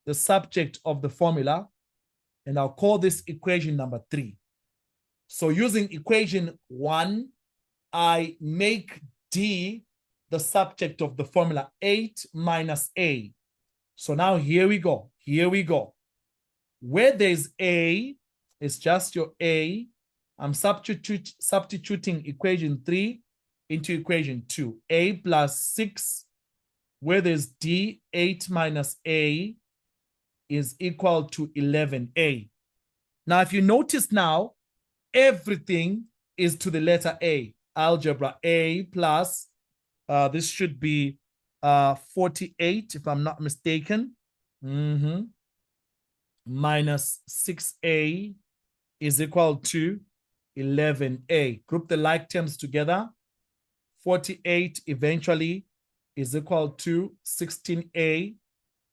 [SPEAKER 1] the subject of the formula, and I'll call this equation number 3. So using equation 1, I make D the subject of the formula 8 minus A. So now here we go. Here we go. Where there's A, it's just your A. I'm substituting equation 3 into equation 2. A plus 6, where there's D, 8 minus A is equal to 11A. Now, if you notice now, everything is to the letter A. Algebra A plus, this should be 48, if I'm not mistaken. Minus 6A is equal to 11A. Group the like terms together. 48 eventually is equal to 16A.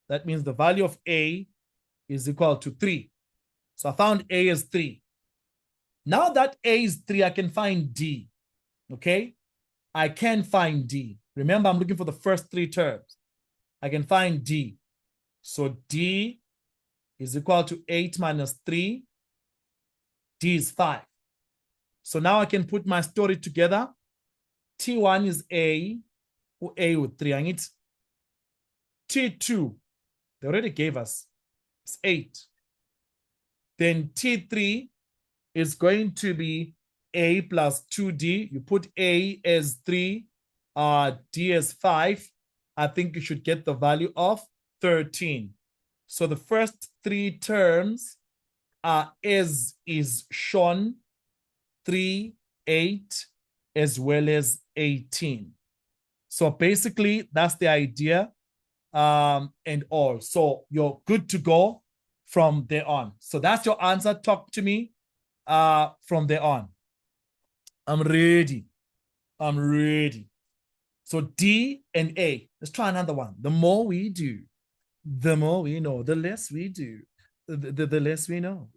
[SPEAKER 1] That means the value of A is equal to 3. So I found A is 3. Now that A is 3, I can find D. Okay? I can find D. Remember, I'm looking for the first 3 terms. I can find D. So D is equal to 8 minus 3. D is 5. So now I can put my story together. T1 is A, or A with 3. I need T2. They already gave us. It's 8. Then T3 is going to be A plus 2D. You put A as 3, D as 5. I think you should get the value of 13. So the first 3 terms are as is shown, 3, 8, as well as 18. So basically, that's the idea and all. So you're good to go from there on. So that's your answer. Talk to me from there on. I'm ready. I'm ready. So D and A. Let's try another one. The more we do, the more we know. The less we do, the less we know.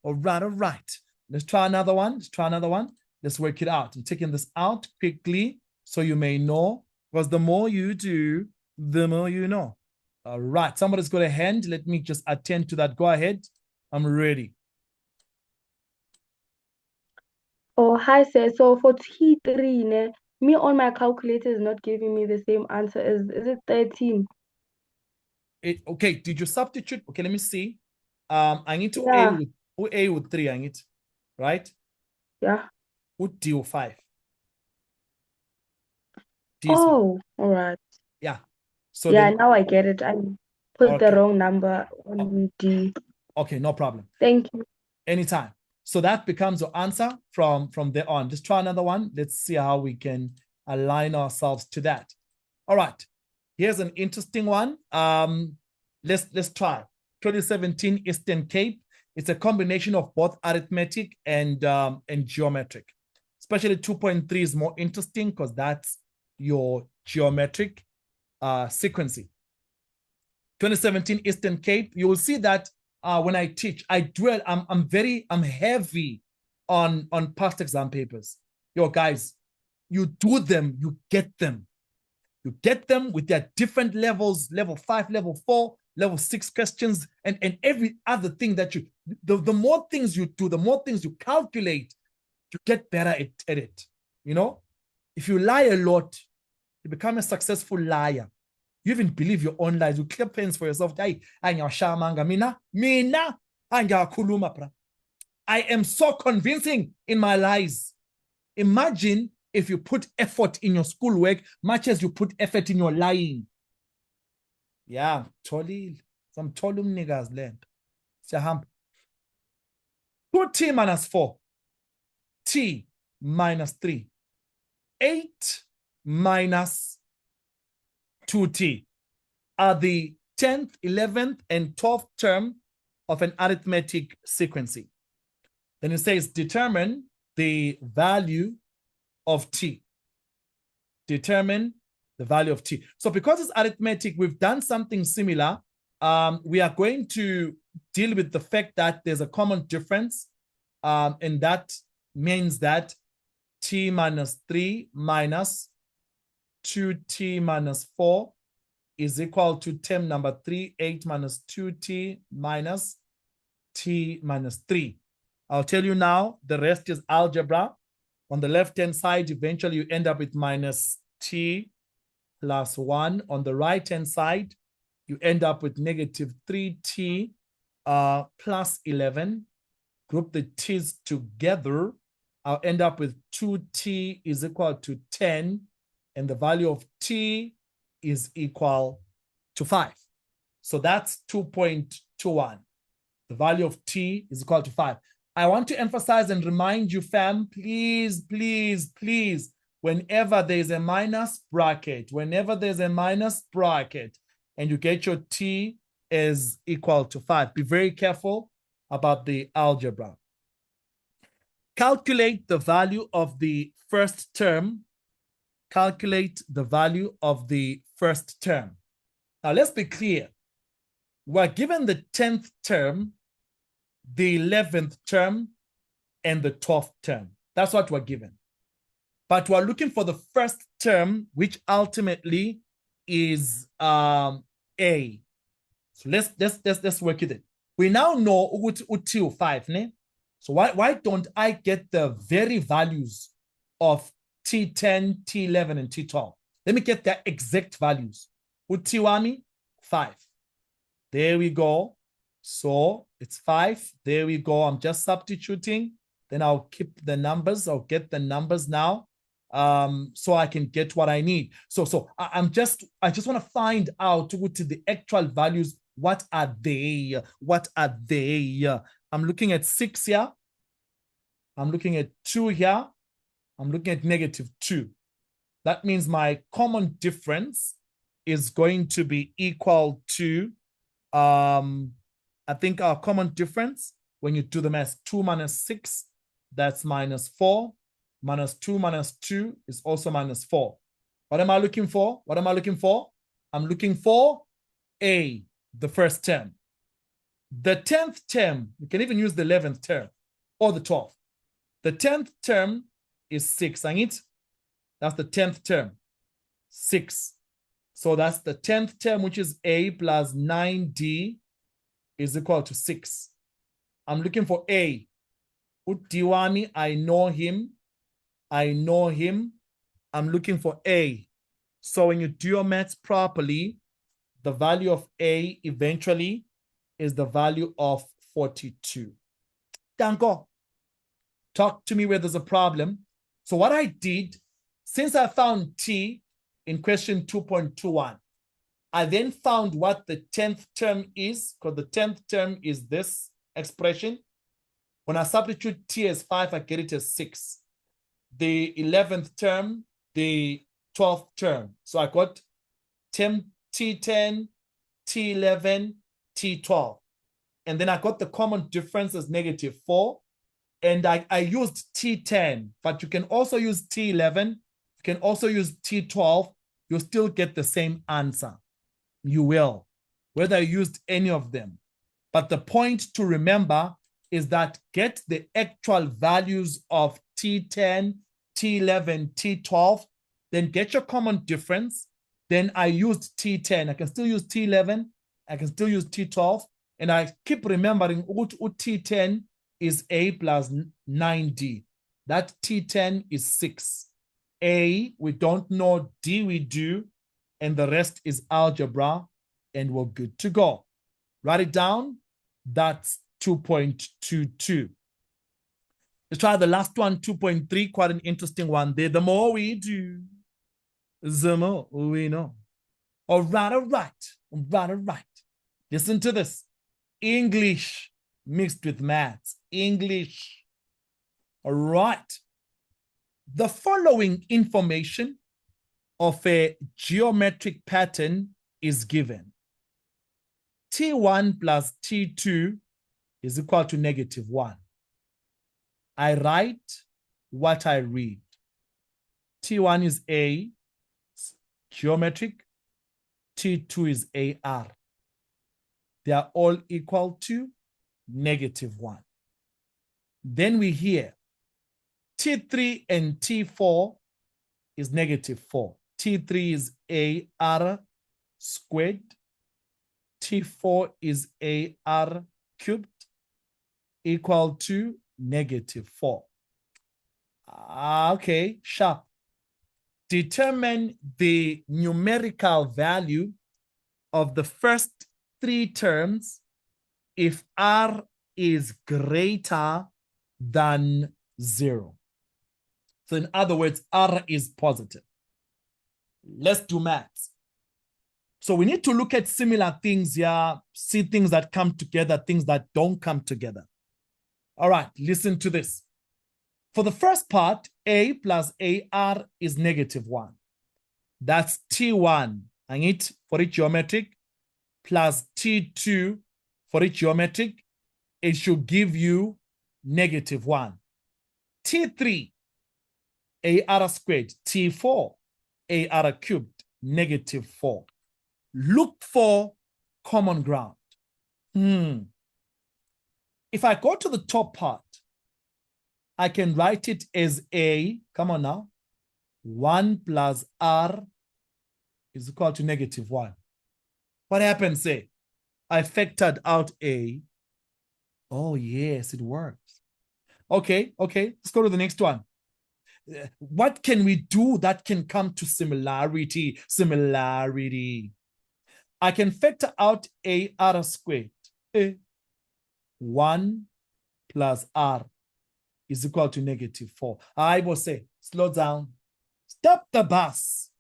[SPEAKER 1] All right, all right. Let's try another one. Let's try another one. Let's work it out. I'm taking this out quickly so you may know. Because the more you do, the more you know. All right. Somebody's got a hand. Let me just attend to that. Go ahead. I'm ready.
[SPEAKER 3] Oh, hi, sir. So for T3, me on my calculator is not giving me the same answer. Is it 13?
[SPEAKER 1] Okay, did you substitute? Okay, let me see. I need to
[SPEAKER 3] Yeah.
[SPEAKER 1] A with 3, I need, right?
[SPEAKER 3] Yeah.
[SPEAKER 1] With D with 5. D is 5.
[SPEAKER 3] Oh, all right.
[SPEAKER 1] Yeah. So
[SPEAKER 3] Yeah,
[SPEAKER 1] then,
[SPEAKER 3] now I get it. I put the
[SPEAKER 1] okay.
[SPEAKER 3] wrong number on D.
[SPEAKER 1] Okay, no problem.
[SPEAKER 3] Thank you.
[SPEAKER 1] Anytime. So that becomes your answer from there on. Just try another one. Let's see how we can align ourselves to that. All right. Here's an interesting one. Let's try 2017 Eastern Cape. It's a combination of both arithmetic and geometric. Especially 2.3 is more interesting because that's your geometric sequencing. 2017 Eastern Cape, you will see that when I teach, I'm heavy on past exam papers. Yo, guys, you do them, you get them. You get them with their different levels, level 5, level 4, level 6 questions, and every other thing that the more things you do, the more things you calculate, you get better at it. You know, if you lie a lot, you become a successful liar. You even believe your own lies. You clear pens for yourself. I am so convincing in my lies. Imagine if you put effort in your schoolwork much as you put effort in your lying. Yeah, totally. Some tolum niggas learned. 2t minus 4. T minus 3. 8 minus 2t are the 10th, 11th, and 12th term of an arithmetic sequencing. Then it says determine the value of t. Determine the value of t. So because it's arithmetic, we've done something similar. We are going to deal with the fact that there's a common difference, and that means that t minus 3 minus 2t minus 4 is equal to term number 3, 8 minus 2t minus t minus 3. I'll tell you now, the rest is algebra. On the left-hand side, eventually you end up with minus t plus 1. On the right-hand side, you end up with negative 3t plus 11. Group the t's together. I'll end up with 2t is equal to 10, and the value of t is equal to 5. So that's 2.21. The value of t is equal to 5. I want to emphasize and remind you, fam, please, please, please, whenever there's a minus bracket, and you get your t is equal to 5, be very careful about the algebra. Calculate the value of the first term. Calculate the value of the first term. Now, let's be clear. We're given the 10th term, the 11th term, and the 12th term. That's what we're given. But we're looking for the first term, which ultimately is A. So let's work with it. We now know util 5, ne? So why don't I get the very values of T10, T11, and T12? Let me get their exact values. Utiwami, 5. There we go. So it's 5. There we go. I'm just substituting. Then I'll keep the numbers. I'll get the numbers now, so I can get what I need. So I just want to find out what the actual values. What are they? What are they? I'm looking at 6 here. I'm looking at 2 here. I'm looking at negative 2. That means my common difference is going to be equal to, I think our common difference, when you do the math, 2 minus 6, that's minus 4. Minus 2 minus 2 is also minus 4. What am I looking for? What am I looking for? I'm looking for A, the first term. The 10th term, you can even use the 11th term or the 12th. The 10th term is 6. That's the 10th term, 6. So that's the 10th term, which is A plus 9D is equal to 6. I'm looking for A. Utiwami, I know him. I know him. I'm looking for A. So when you do your maths properly, the value of A eventually is the value of 42. Danko, talk to me where there's a problem. So what I did, since I found T in question 2.21, I then found what the 10th term is, because the 10th term is this expression. When I substitute T as 5, I get it as 6. The 11th term, the 12th term. So I got T10, T11, T12. And then I got the common difference as negative 4. And I used T10, but you can also use T11. You can also use T12. You'll still get the same answer. You will, whether you used any of them. But the point to remember is that get the actual values of T10, T11, T12, then get your common difference. Then I used T10. I can still use T11. I can still use T12. And I keep remembering T10 is A plus 9D. That T10 is 6. A, we don't know. D, we do. And the rest is algebra. And we're good to go. Write it down. That's 2.22. Let's try the last one, 2.3. Quite an interesting one there. The more we do, the more we know. All right. Listen to this. English mixed with maths. English. All right. The following information of a geometric pattern is given. T1 plus T2 is equal to negative 1. I write what I read. T1 is A, geometric. T2 is AR. They are all equal to negative 1. Then we hear T3 and T4 is negative 4. T3 is AR squared. T4 is AR cubed equal to negative 4. Okay, sharp. Determine the numerical value of the first 3 terms if R is greater than 0. So in other words, R is positive. Let's do maths. So we need to look at similar things here, see things that come together, things that don't come together. All right, listen to this. For the first part, A plus AR is negative 1. That's T1, and it for each geometric, plus T2 for each geometric. It should give you negative 1. T3, AR squared. T4, AR cubed, negative 4. Look for common ground. If I go to the top part, I can write it as A, come on now, 1 plus R is equal to negative 1. What happens, say? I factored out A. Oh, yes, it works. Okay, let's go to the next one. What can we do that can come to similarity? I can factor out AR squared. 1 plus R is equal to negative 4. I will say, slow down. Stop the bus.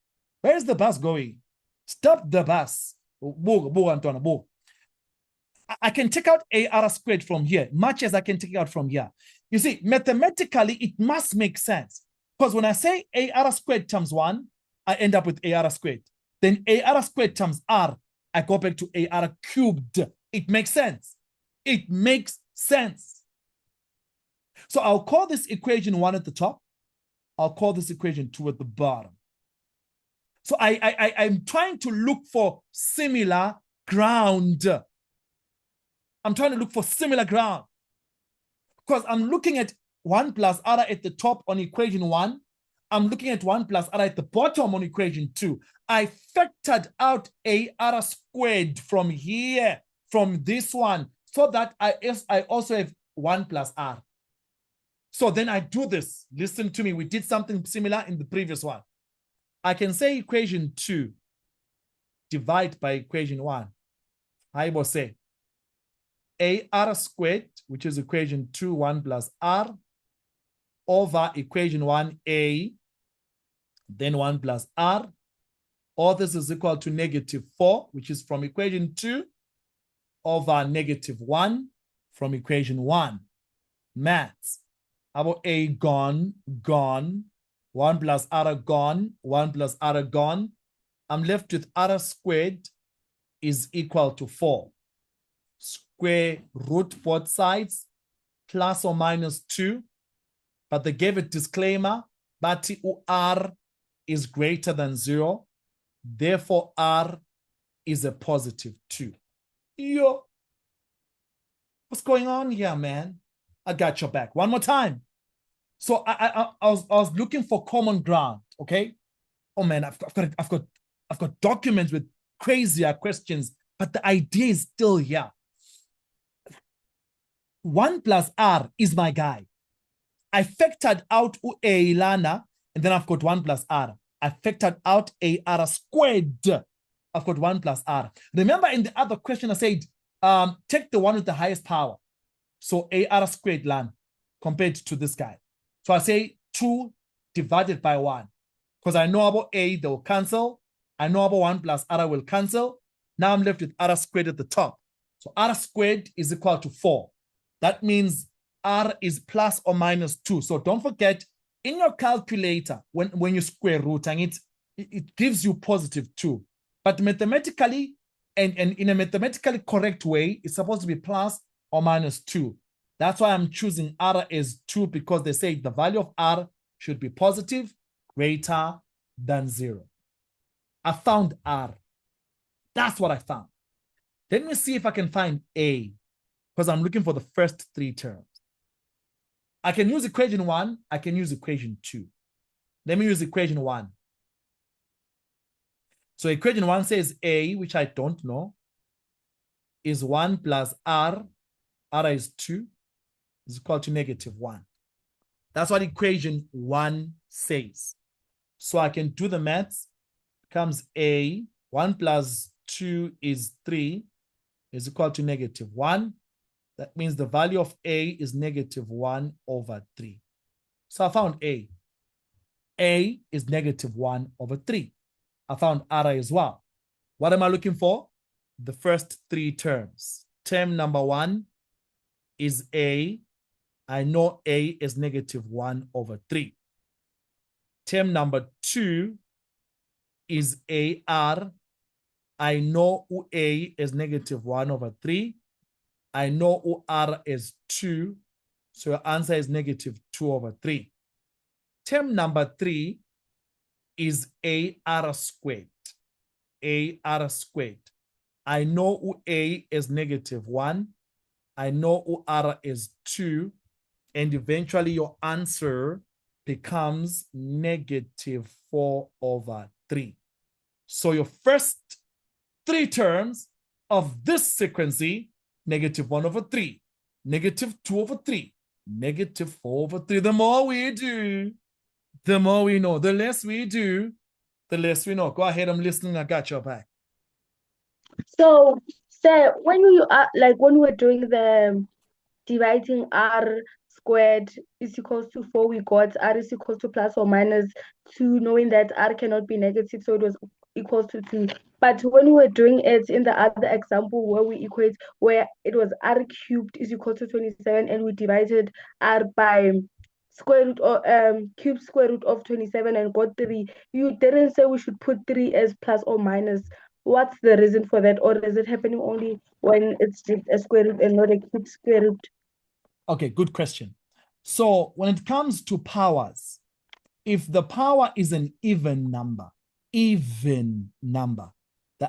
[SPEAKER 1] Where is the bus going? Stop the bus. I can take out AR squared from here, much as I can take it out from here. You see, mathematically, it must make sense. Because when I say AR squared times 1, I end up with AR squared. Then AR squared times R, I go back to AR cubed. It makes sense. It makes sense. So I'll call this equation 1 at the top. I'll call this equation 2 at the bottom. So I'm trying to look for similar ground. I'm trying to look for similar ground because I'm looking at 1 plus R at the top on equation 1. I'm looking at 1 plus R at the bottom on equation 2. I factored out AR squared from here, from this one, so that I also have 1 plus R. So then I do this. Listen to me. We did something similar in the previous one. I can say equation 2 divide by equation 1. I will say AR squared, which is equation 2, 1 plus R, over equation 1A, then 1 plus R. All this is equal to -4, which is from equation 2, over -1 from equation 1. Maths. About A gone, gone. 1 plus R gone, 1 plus R gone. I'm left with R squared is equal to 4. Square root both sides, plus or minus 2. But they gave a disclaimer, but R is greater than 0. Therefore, R is a positive 2. Yo, what's going on here, man? I got your back. One more time. So I was looking for common ground, okay? Oh man, I've got documents with crazier questions, but the idea is still here. 1 plus R is my guy. I factored out A lana, and then I've got 1 plus R. I factored out AR squared. I've got 1 plus R. Remember in the other question I said, take the one with the highest power. So AR squared lana compared to this guy. So I say 2 divided by 1. Because I know about A, they will cancel. I know about 1 plus R will cancel. Now I'm left with R squared at the top. So R squared is equal to 4. That means R is plus or minus 2. So don't forget, in your calculator, when you square rooting it gives you positive 2. But mathematically, and in a mathematically correct way, it's supposed to be plus or minus 2. That's why I'm choosing R as 2, because they say the value of R should be positive, greater than 0. I found R. That's what I found. Let me see if I can find A, because I'm looking for the first 3 terms. I can use equation 1. I can use equation 2. Let me use equation 1. So equation 1 says A, which I don't know, is 1 plus R. R is 2. Is equal to -1. That's what equation 1 says. So I can do the maths. Becomes A, 1 plus 2 is 3, is equal to -1. That means the value of A is -1 over 3. So I found A. A is -1 over 3. I found R as well. What am I looking for? The first 3 terms. Term number 1 is A. I know A is -1 over 3. Term number 2 is AR. I know A is -1 over 3. I know R is 2. So your answer is -2 over 3. Term number 3 is AR squared. AR squared. I know A is -1. I know R is 2. And eventually your answer becomes -4 over 3. So your first 3 terms of this sequence, -1 over 3, -2 over 3, -4 over 3. The more we do, the more we know. The less we do, the less we know. Go ahead, I'm listening. I got your back.
[SPEAKER 3] So, sir, when we were doing the dividing R squared is equals to 4, we got R is equals to plus or minus 2, knowing that R cannot be negative, so it was equals to 2. But when we were doing it in the other example where it was R cubed is equal to 27, and we divided R by cube square root of 27 and got 3. You didn't say we should put 3 as plus or minus. What's the reason for that? Or is it happening only when it's just a square root and not a cube square root?
[SPEAKER 1] Okay, good question. So when it comes to powers, if the power is an even number, the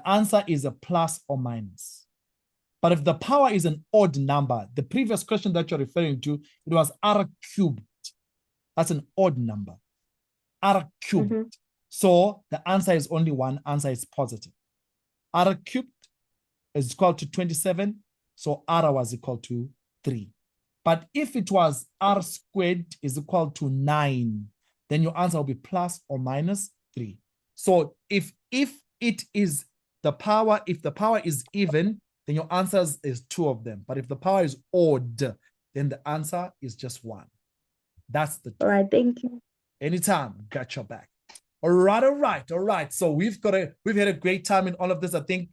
[SPEAKER 1] answer is a plus or minus. But if the power is an odd number, the previous question that you're referring to, it was r cubed. That's an odd number, r cubed.
[SPEAKER 3] Mm-hmm.
[SPEAKER 1] So the answer is only one, answer is positive. R cubed is equal to 27, so r was equal to 3. But if it was r squared is equal to 9, then your answer will be plus or minus 3. So if it is the power, if the power is even, then your answer is 2 of them. But if the power is odd, then the answer is just 1. That's the
[SPEAKER 3] All right, thank you.
[SPEAKER 1] Anytime, got your back. All right. So we've had a great time in all of this. I think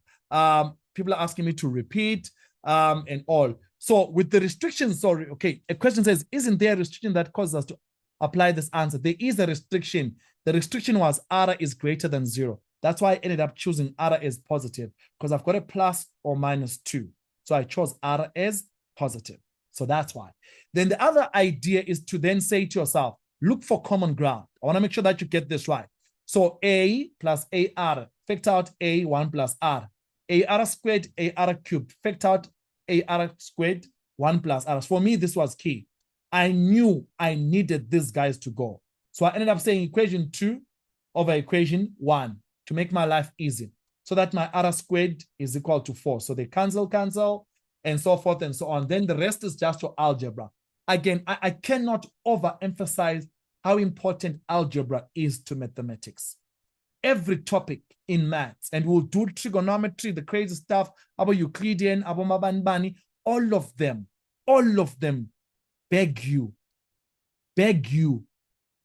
[SPEAKER 1] people are asking me to repeat and all. So with the restrictions, a question says, isn't there a restriction that causes us to apply this answer? There is a restriction. The restriction was r is greater than 0. That's why I ended up choosing r as positive, because I've got a plus or minus 2. So I chose r as positive. So that's why. Then the other idea is to then say to yourself, look for common ground. I want to make sure that you get this right. So a plus ar, factor out a 1 plus r. Ar squared, ar cubed, factor out ar squared 1 plus r. For me, this was key. I knew I needed these guys to go. So I ended up saying equation 2 over equation 1 to make my life easy, so that my r squared is equal to 4. So they cancel, and so forth and so on. Then the rest is just your algebra. Again, I cannot overemphasize how important algebra is to mathematics. Every topic in maths, and we'll do trigonometry, the crazy stuff, about Euclidean, about Mabanbani, all of them beg you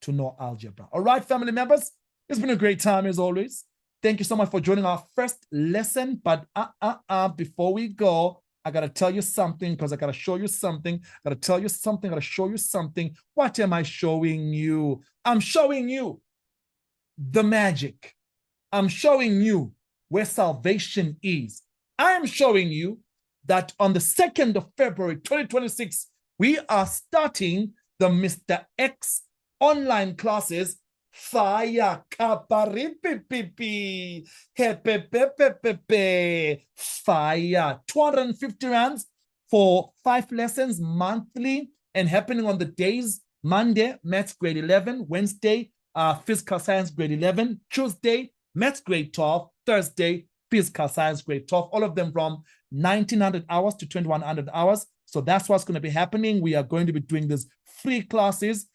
[SPEAKER 1] to know algebra. All right, family members, it's been a great time as always. Thank you so much for joining our first lesson. But before we go, I gotta tell you something, because I gotta show you something. I gotta tell you something. I gotta show you something. What am I showing you? I'm showing you the magic. I'm showing you where salvation is. I am showing you that on the 2nd of February, 2026, we are starting the Mr. X online classes. Fire kaparipipipi. Fire. 250 rands for 5 lessons monthly and happening on the days: Monday, Maths grade 11, Wednesday, Physical Science grade 11, Tuesday, Maths grade 12, Thursday, Physical Science grade 12, all of them from 1900 hours to 2100 hours. So that's what's going to be happening. We are going to be doing these free classes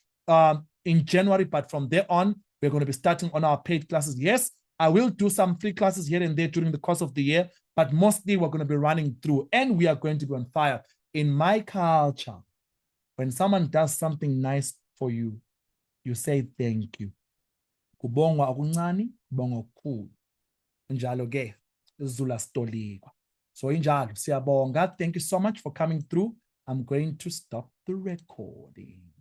[SPEAKER 1] in January, but from there on, we're going to be starting on our paid classes. Yes, I will do some free classes here and there during the course of the year, but mostly we're going to be running through, and we are going to be on fire. In my culture, when someone does something nice for you, you say thank you. Kubongwa okuncane, kubongwa okukhulu. Njalo ke, izulu asitolikwa. So injalo, siyabonga. Thank you so much for coming through. I'm going to stop the recording.